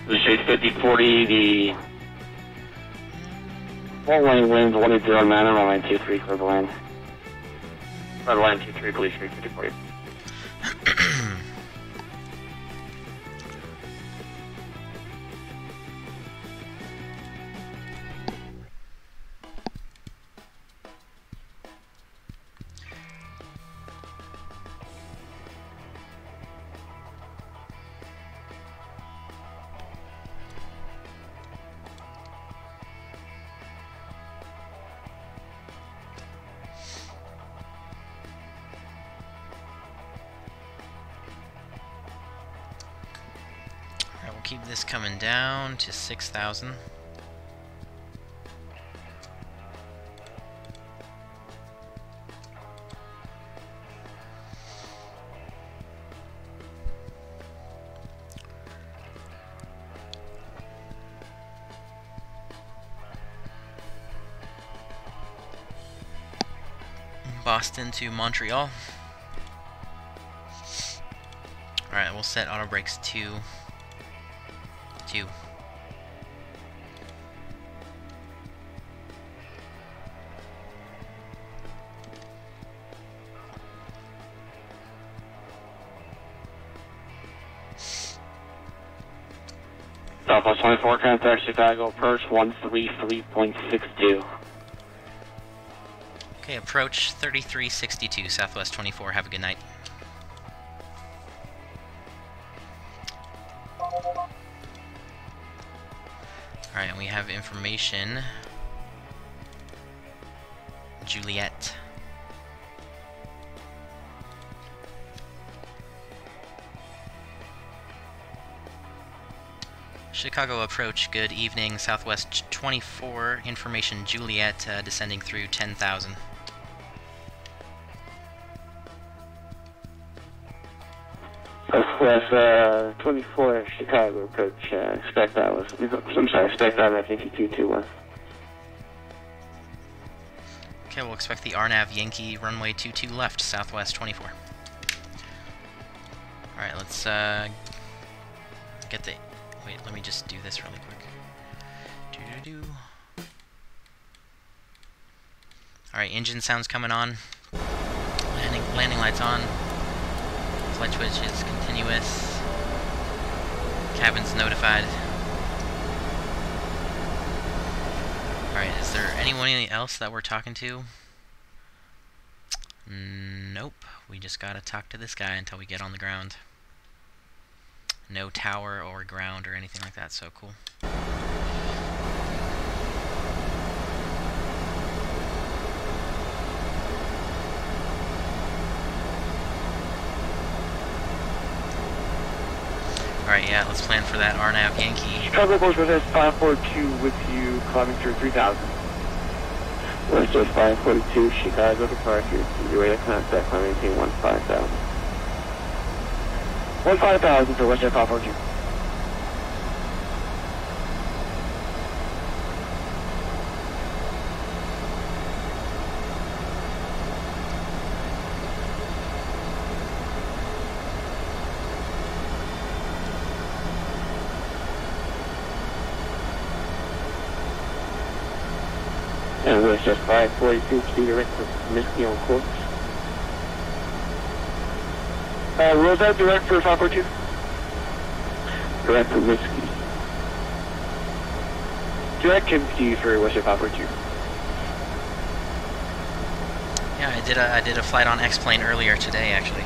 The Chase 5040, the full-lane winds 180 runway 23, clear to land. Red line 23, police 5040. keep this coming down to 6,000. Boston to Montreal. Alright, we'll set auto brakes 2. Southwest 24, contact Chicago, approach 133.62. Okay, approach 3362, Southwest 24. Have a good night. Alright, and we have information. Juliet. Chicago approach, good evening, Southwest 24, information Juliet, descending through 10,000. Southwest 24, Chicago approach, expect that was, I'm sorry, expect that at 5221. Okay, we'll expect the RNAV Yankee runway 22 left, Southwest 24. Alright, let's get the... Wait, let me just do this really quick. Alright, engine sounds coming on. Landing lights on. Flight switch is continuous. Cabin's notified. Alright, is there anyone else that we're talking to? Nope. We just gotta talk to this guy until we get on the ground. No tower or ground or anything like that, so cool. Alright, yeah, let's plan for that RNAV Yankee. Chicago Westwest 542 with you, climbing through 3,000. Westwest 542, Chicago departure, your radar contact, climbing 15,000. 15,000 for Westwest 542. And Westwest 542, proceed direct for Whiskey on course. Was that direct for 542? Direct for Whiskey. Direct Kimsky for Westwest 542. Yeah, I did a flight on X-Plane earlier today, actually.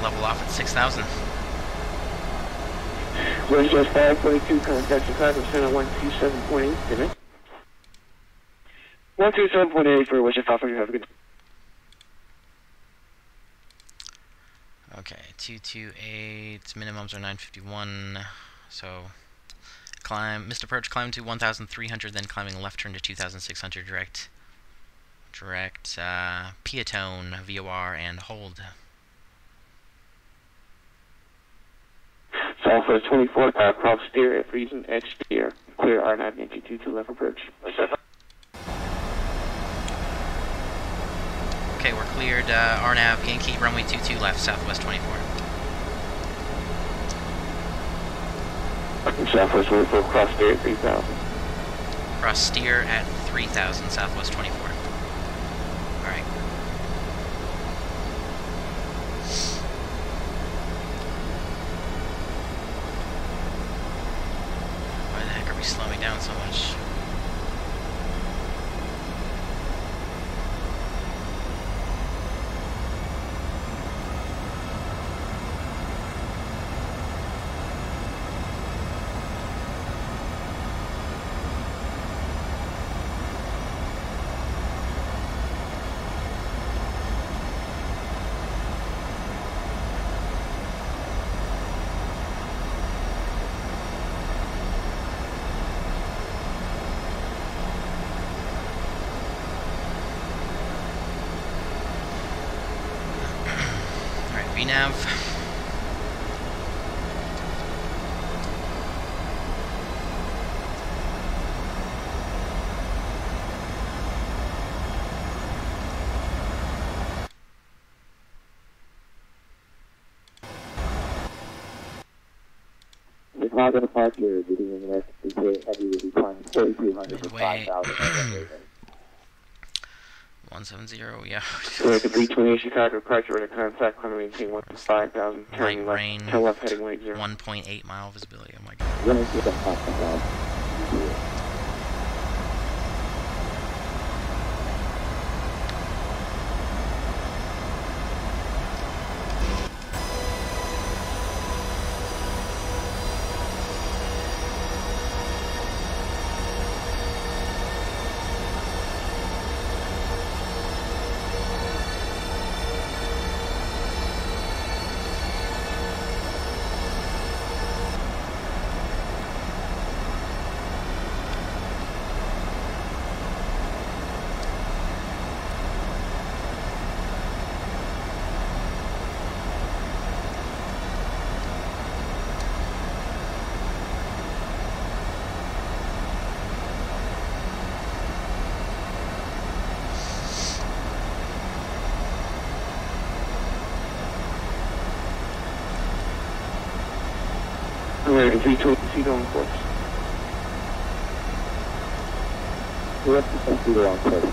Level off at 6,000. Westwest 542, contact Chicago Center 127.8, did it? 127.8 for Westwest 542, have a good. Okay, 228, minimums are 951, so climb, missed approach, climb to 1,300, then climbing left turn to 2,600, direct Piatone, VOR, and hold. Southwest 24, cross steer at freezing, edge steer. Clear R9 Yankee 22 left approach. Okay, we're cleared, RNAV Yankee, runway 22 left, Southwest 24. Southwest 24, cross steer at 3000. Cross steer at 3000, Southwest 24. Alright. Why the heck are we slowing down so much? VNav. It's not going to park here, getting in the next heavy will be climbing 4,200 to 5,000. 170, yeah. We're at the B28 Chicago, approach, we're in contact, climb maintain 1,500, Light rain, turn left heading weight 0. 1.8 mile visibility, oh my god. American 320 on course. We're up to computer on course.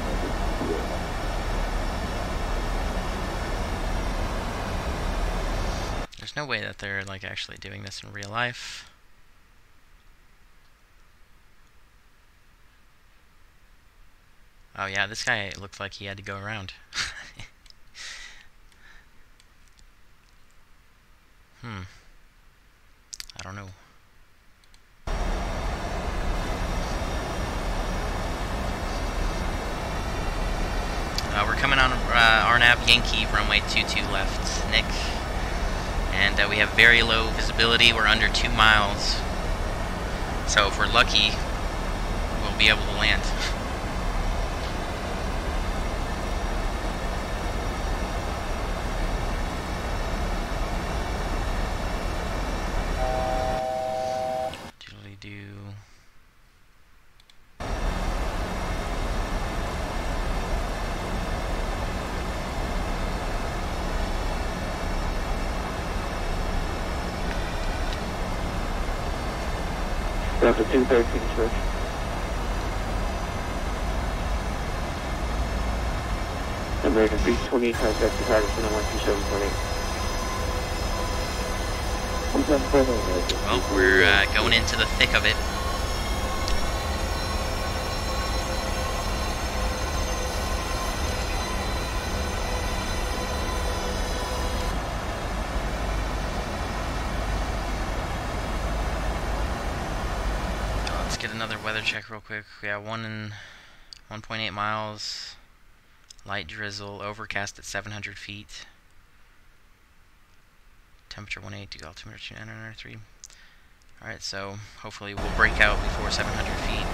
There's no way that they're like actually doing this in real life. Oh yeah, this guy looked like he had to go around. I don't know. We're coming on RNAV Yankee, runway 22 left, Nick. And we have very low visibility, we're under 2 miles. So if we're lucky, we'll be able to land. After 213 switch. American 328 contact Chicago, 127.8. Well, we're going into the thick of it. Get another weather check real quick. We got 1.8 miles, light drizzle, overcast at 700 feet, temperature 182, altimeter 293. Alright, so hopefully we'll break out before 700 feet.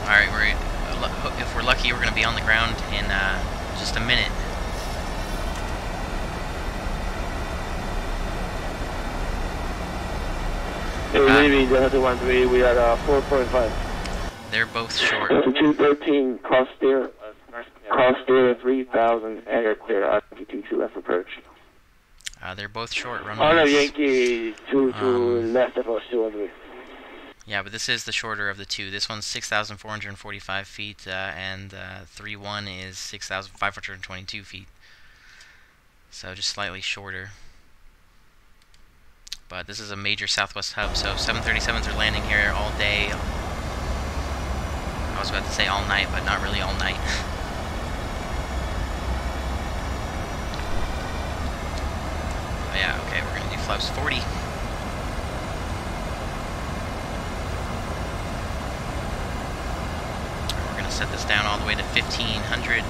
Alright, if we're lucky, we're going to be on the ground in just a minute. Hey, leaving the 113, we are 4.5. They're both short. 213, cross steer 3000, air clear, RP22 left approach. They're both short runways. Oh no, Yankee 2 left, FSX 2 Yeah, but this is the shorter of the two. This one's 6,445 feet, and 3-1 is 6,522 feet. So just slightly shorter. But this is a major Southwest hub, so 737s are landing here all day. I was about to say all night, but not really all night. Oh yeah, okay, we're gonna do flaps 40. We're gonna set this down all the way to 1500.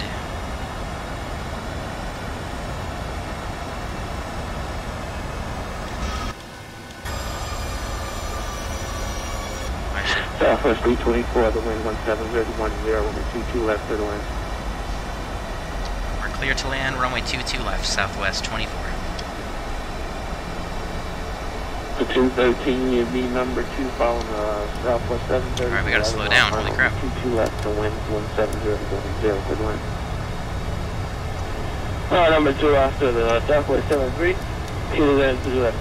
Southwest 324, the wind 173010, runway 22 left for the wind. We're clear to land, runway 22 left, Southwest 24. The 213, you be number 2 following Southwest 730. Alright, we gotta slow down, holy crap. 22 left, the wind 173010 for the wind. Number 2 after the Southwest 73, 2 left to the left.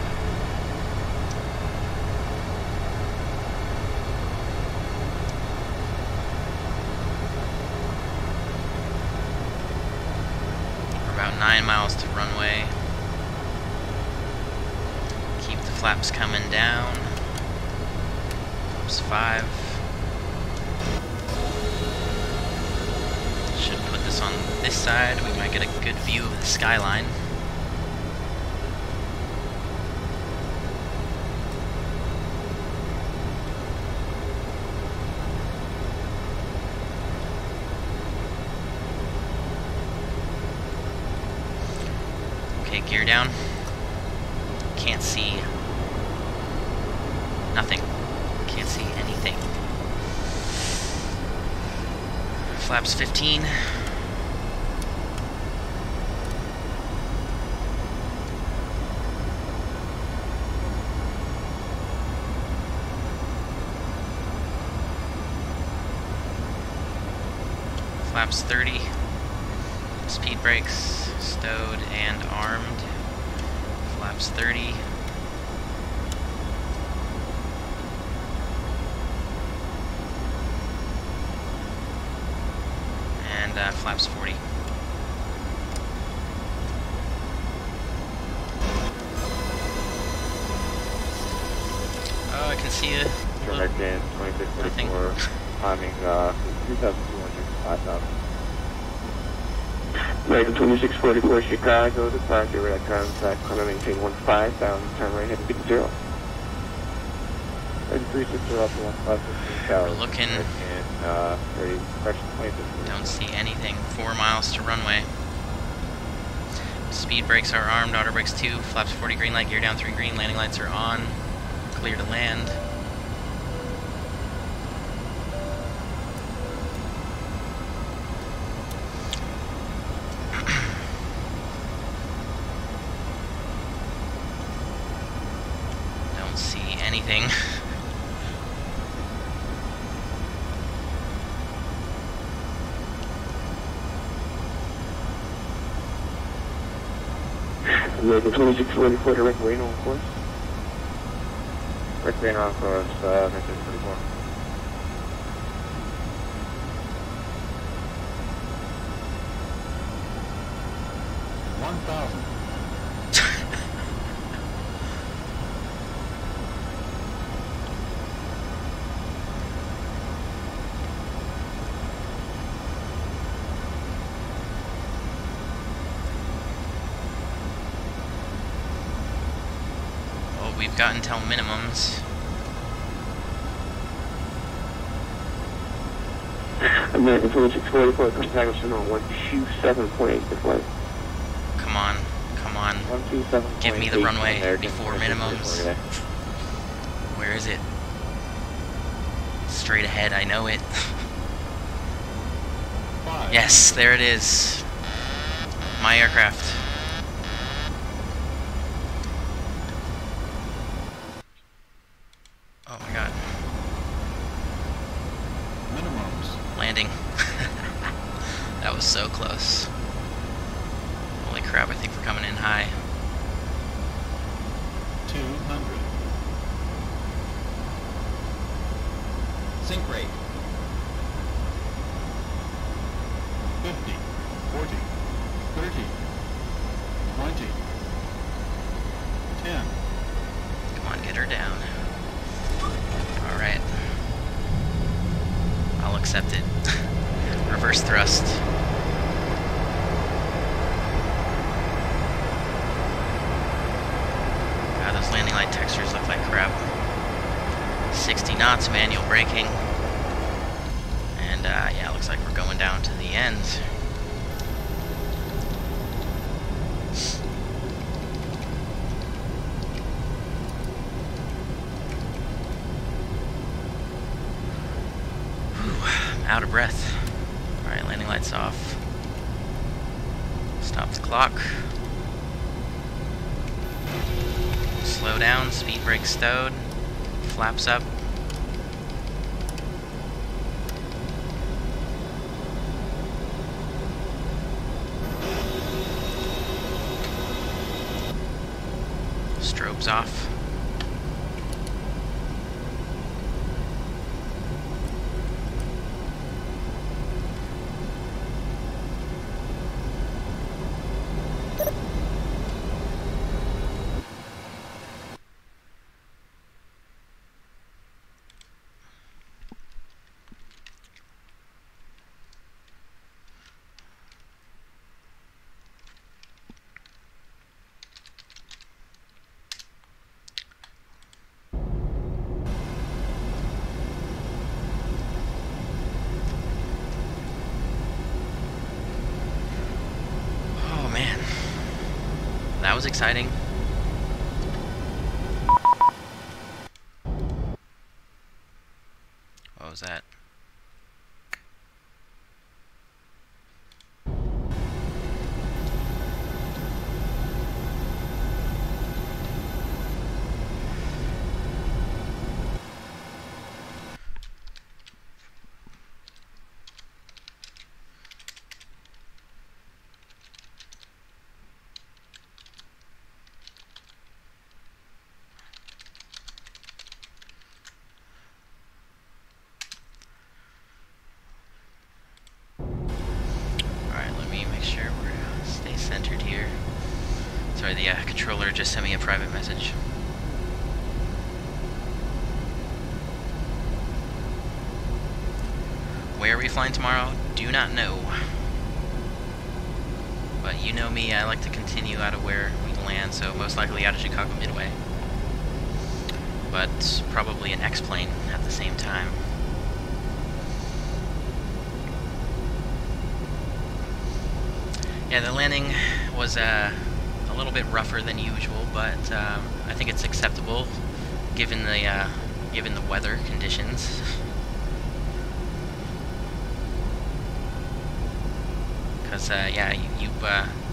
About 9 miles to runway. Keep the flaps coming down. Flaps 5. Should put this on this side. We might get a good view of the skyline. Okay, gear down. Can't see nothing. Can't see anything. Flaps 15. Flaps 30. Speed brakes stowed and armed. Flaps 30. And flaps 40. Oh, I can see it. Direct in 2644, timing 3,200, 5,000. American 2644 Chicago, departure red contact, climb maintain 15,000, turn right heading 60. 360 up to 1515 tower. We're looking. And 30, correction 26. Don't see anything. 4 miles to runway. Speed brakes are armed, auto brakes 2, flaps 40 green light, gear down 3 green, landing lights are on. Clear to land. Don't see anything. American 2644 direct Reno on course. Direct Reno on course, 1944. We've got until minimums. American 2644, contact us on 127.8 display. Come on, come on. 127.8. Give me the runway American before minimums. Where is it? Straight ahead, I know it. Yes, there it is. My aircraft. Oh my god. landing. That was so close. Holy crap, I think we're coming in high. 200. Sync rate. 50, 40, 30, 20, 10. Come on, get her down. Alright. I'll accept it. Reverse thrust. God, those landing light textures look like crap. 60 knots, manual braking. And, yeah, looks like we're going down to the end. Whew, I'm out of breath. Alright, landing lights off. Stop the clock. Slow down, speed brake stowed. Flaps up. Strobes off. That was exciting. What was that? Centered here. Sorry, the controller just sent me a private message. Where are we flying tomorrow? Do not know. But you know me, I like to continue out of where we land, so most likely out of Chicago Midway. But probably an X-plane at the same time. Yeah, the landing was a little bit rougher than usual, but I think it's acceptable given the weather conditions. Because yeah,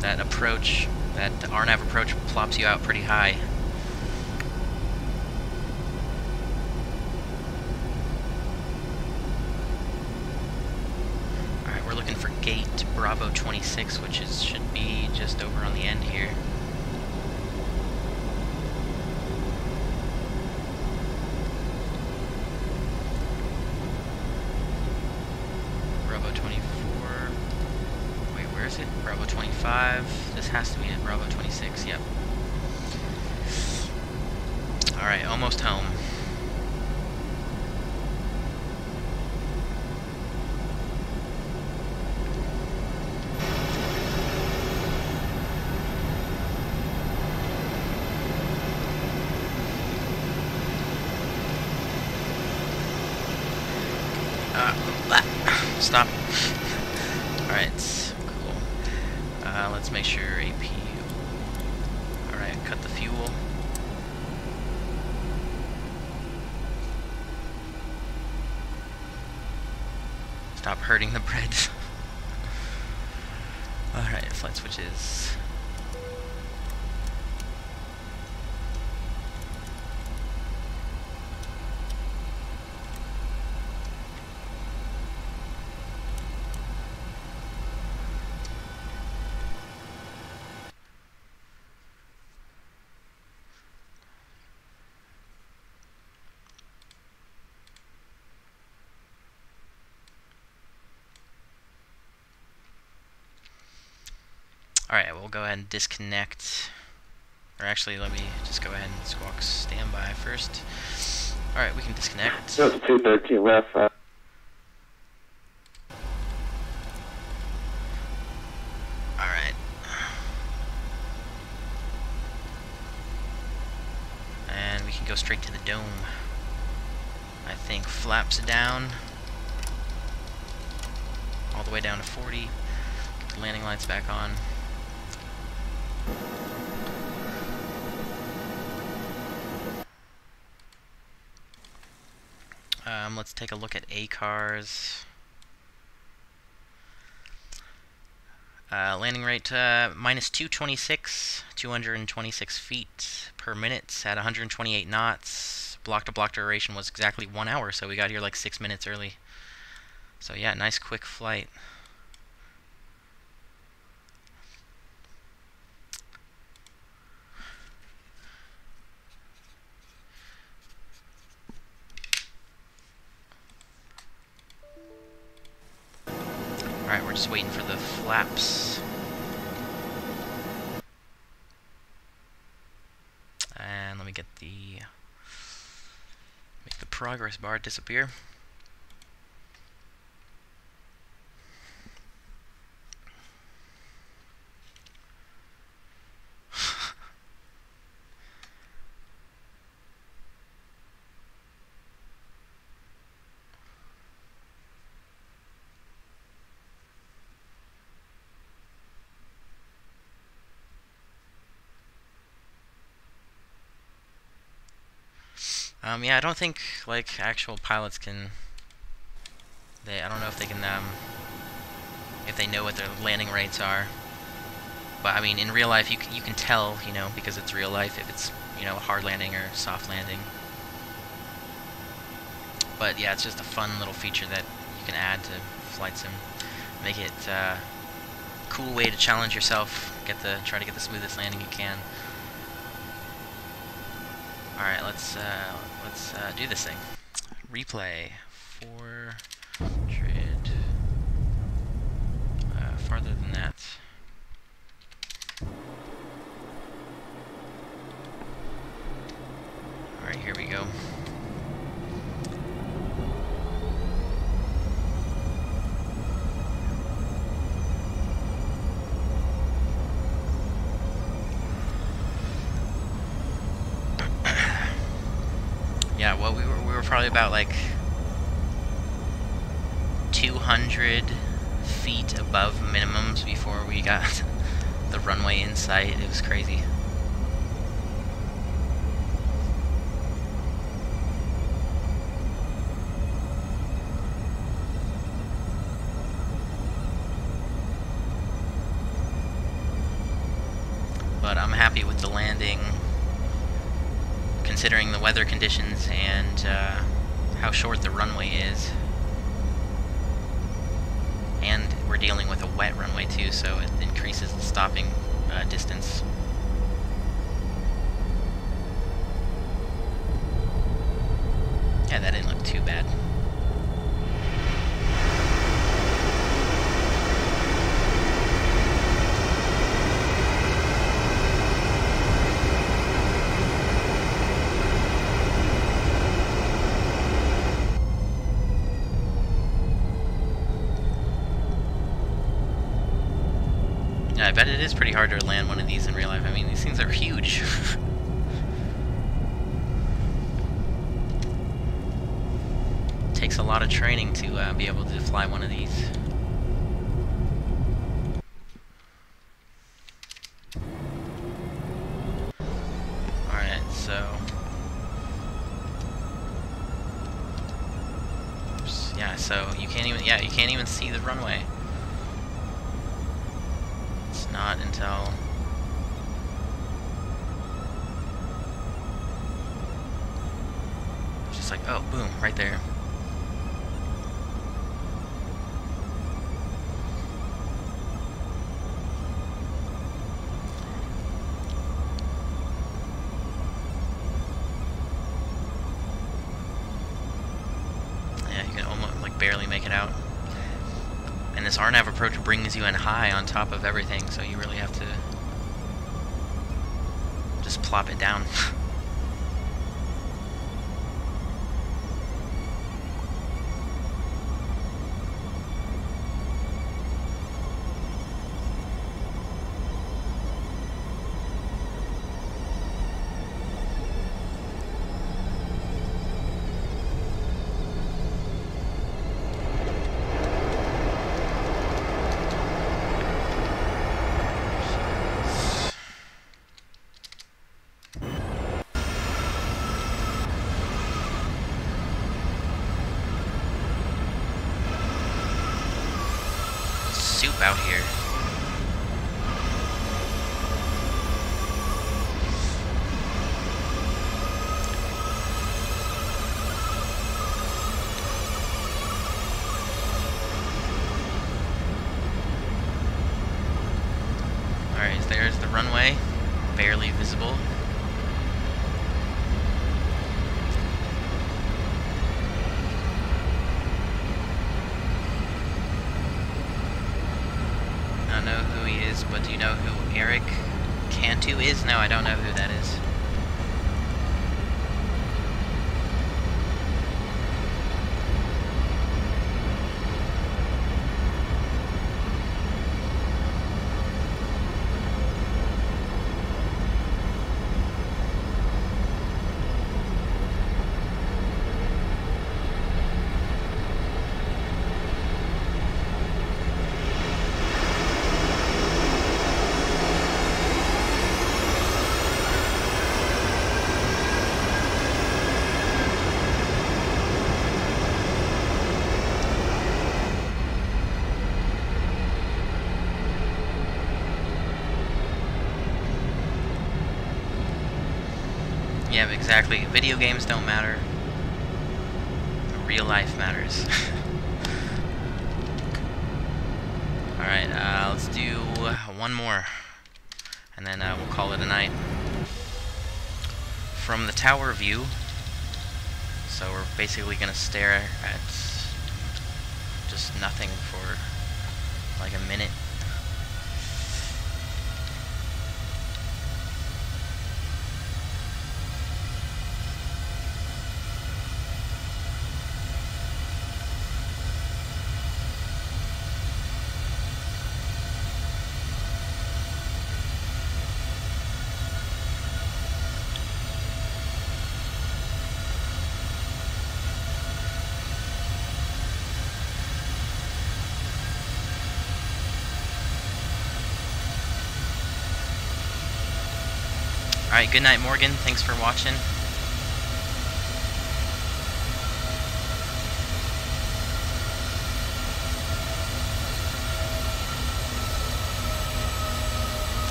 that approach, that RNAV approach, plops you out pretty high. We're looking for gate Bravo 26, which should be just over on the end here. Bravo 24. Wait, where is it? Bravo 25. This has to be it. Bravo 26. Yep. All right, almost home. Stop. Alright, cool. Let's make sure AP. Alright, cut the fuel. Stop hurting the bread. Alright, flight switches. Alright, we'll go ahead and disconnect. Or actually, let me just go ahead and squawk standby first. Alright, we can disconnect. That's 213 left. Alright. And we can go straight to the dome. I think flaps down. All the way down to 40. Get the landing lights back on. Let's take a look at ACARS. Landing rate minus 226 feet per minute at 128 knots. Block-to-block duration was exactly 1 hour, so we got here like 6 minutes early. So yeah, nice quick flight. Alright, we're just waiting for the flaps. And let me get make the progress bar disappear. Yeah, I don't think like actual pilots can. I don't know if they can. If they know what their landing rates are. But I mean, in real life, you can tell, you know, because it's real life, if it's, you know, hard landing or soft landing. But yeah, it's just a fun little feature that you can add to flight sim. Make it a cool way to challenge yourself. Try to get the smoothest landing you can. Alright, let's do this thing. Replay 400. Farther than that. Alright, here we go. Yeah, well, we were probably about like 200 feet above minimums before we got the runway in sight. It was crazy. But I'm happy with the landing, considering the weather conditions and how short the runway is. And we're dealing with a wet runway too, so it increases the stopping distance. Yeah, that didn't look too bad. I bet it is pretty hard to land one of these in real life. I mean, these things are huge. Takes a lot of training to be able to fly one of these. Alright, so... Oops, yeah, so you can't even see the runway. Not until it's just like, oh, boom, right there. Yeah, you can almost like barely make it out. And this RNAV approach brings you in high on top of everything, so you really have to just plop it down. Soup out here. Alright, there's the runway, barely visible. I don't know who he is, but do you know who Eric Cantu is? No, I don't know who that is. Yeah, exactly. Video games don't matter. Real life matters. Alright, let's do one more. And then we'll call it a night. From the tower view, so we're basically going to stare at just nothing for like a minute. Alright, good night, Morgan. Thanks for watching.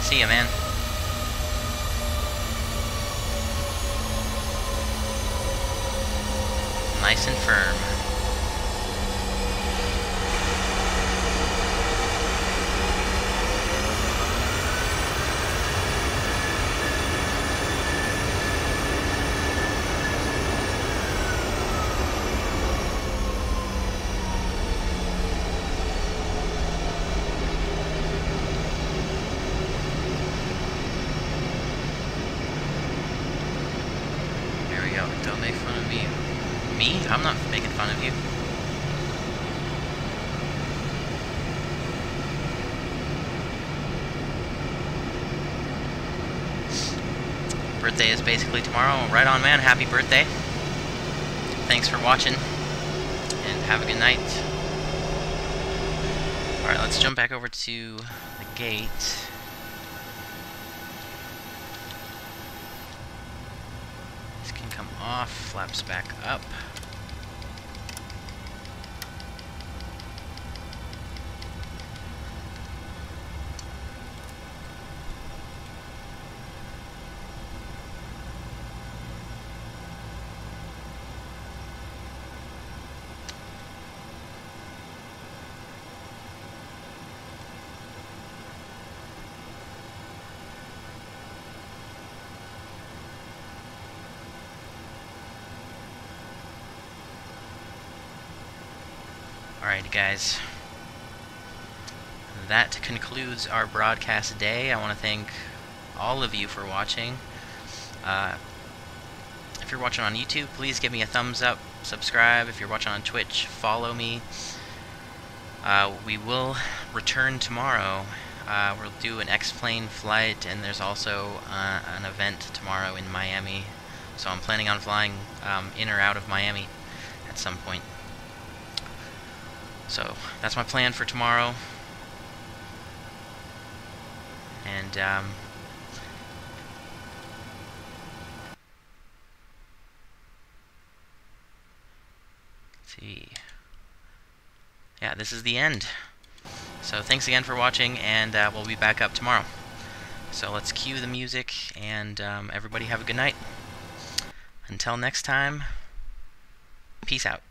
See ya, man. Nice and firm. Don't make fun of me. Me? I'm not making fun of you. Birthday is basically tomorrow. Right on, man. Happy birthday. Thanks for watching. And have a good night. Alright, let's jump back over to the gate. Come off, flaps back up. Alright, guys. that concludes our broadcast day. I want to thank all of you for watching. If you're watching on YouTube, please give me a thumbs up, subscribe. If you're watching on Twitch, follow me. We will return tomorrow. We'll do an X-plane flight, and there's also an event tomorrow in Miami. So I'm planning on flying in or out of Miami at some point. So that's my plan for tomorrow. And let's see. Yeah, this is the end. So thanks again for watching, and we'll be back up tomorrow. So let's cue the music, and everybody have a good night. Until next time, peace out.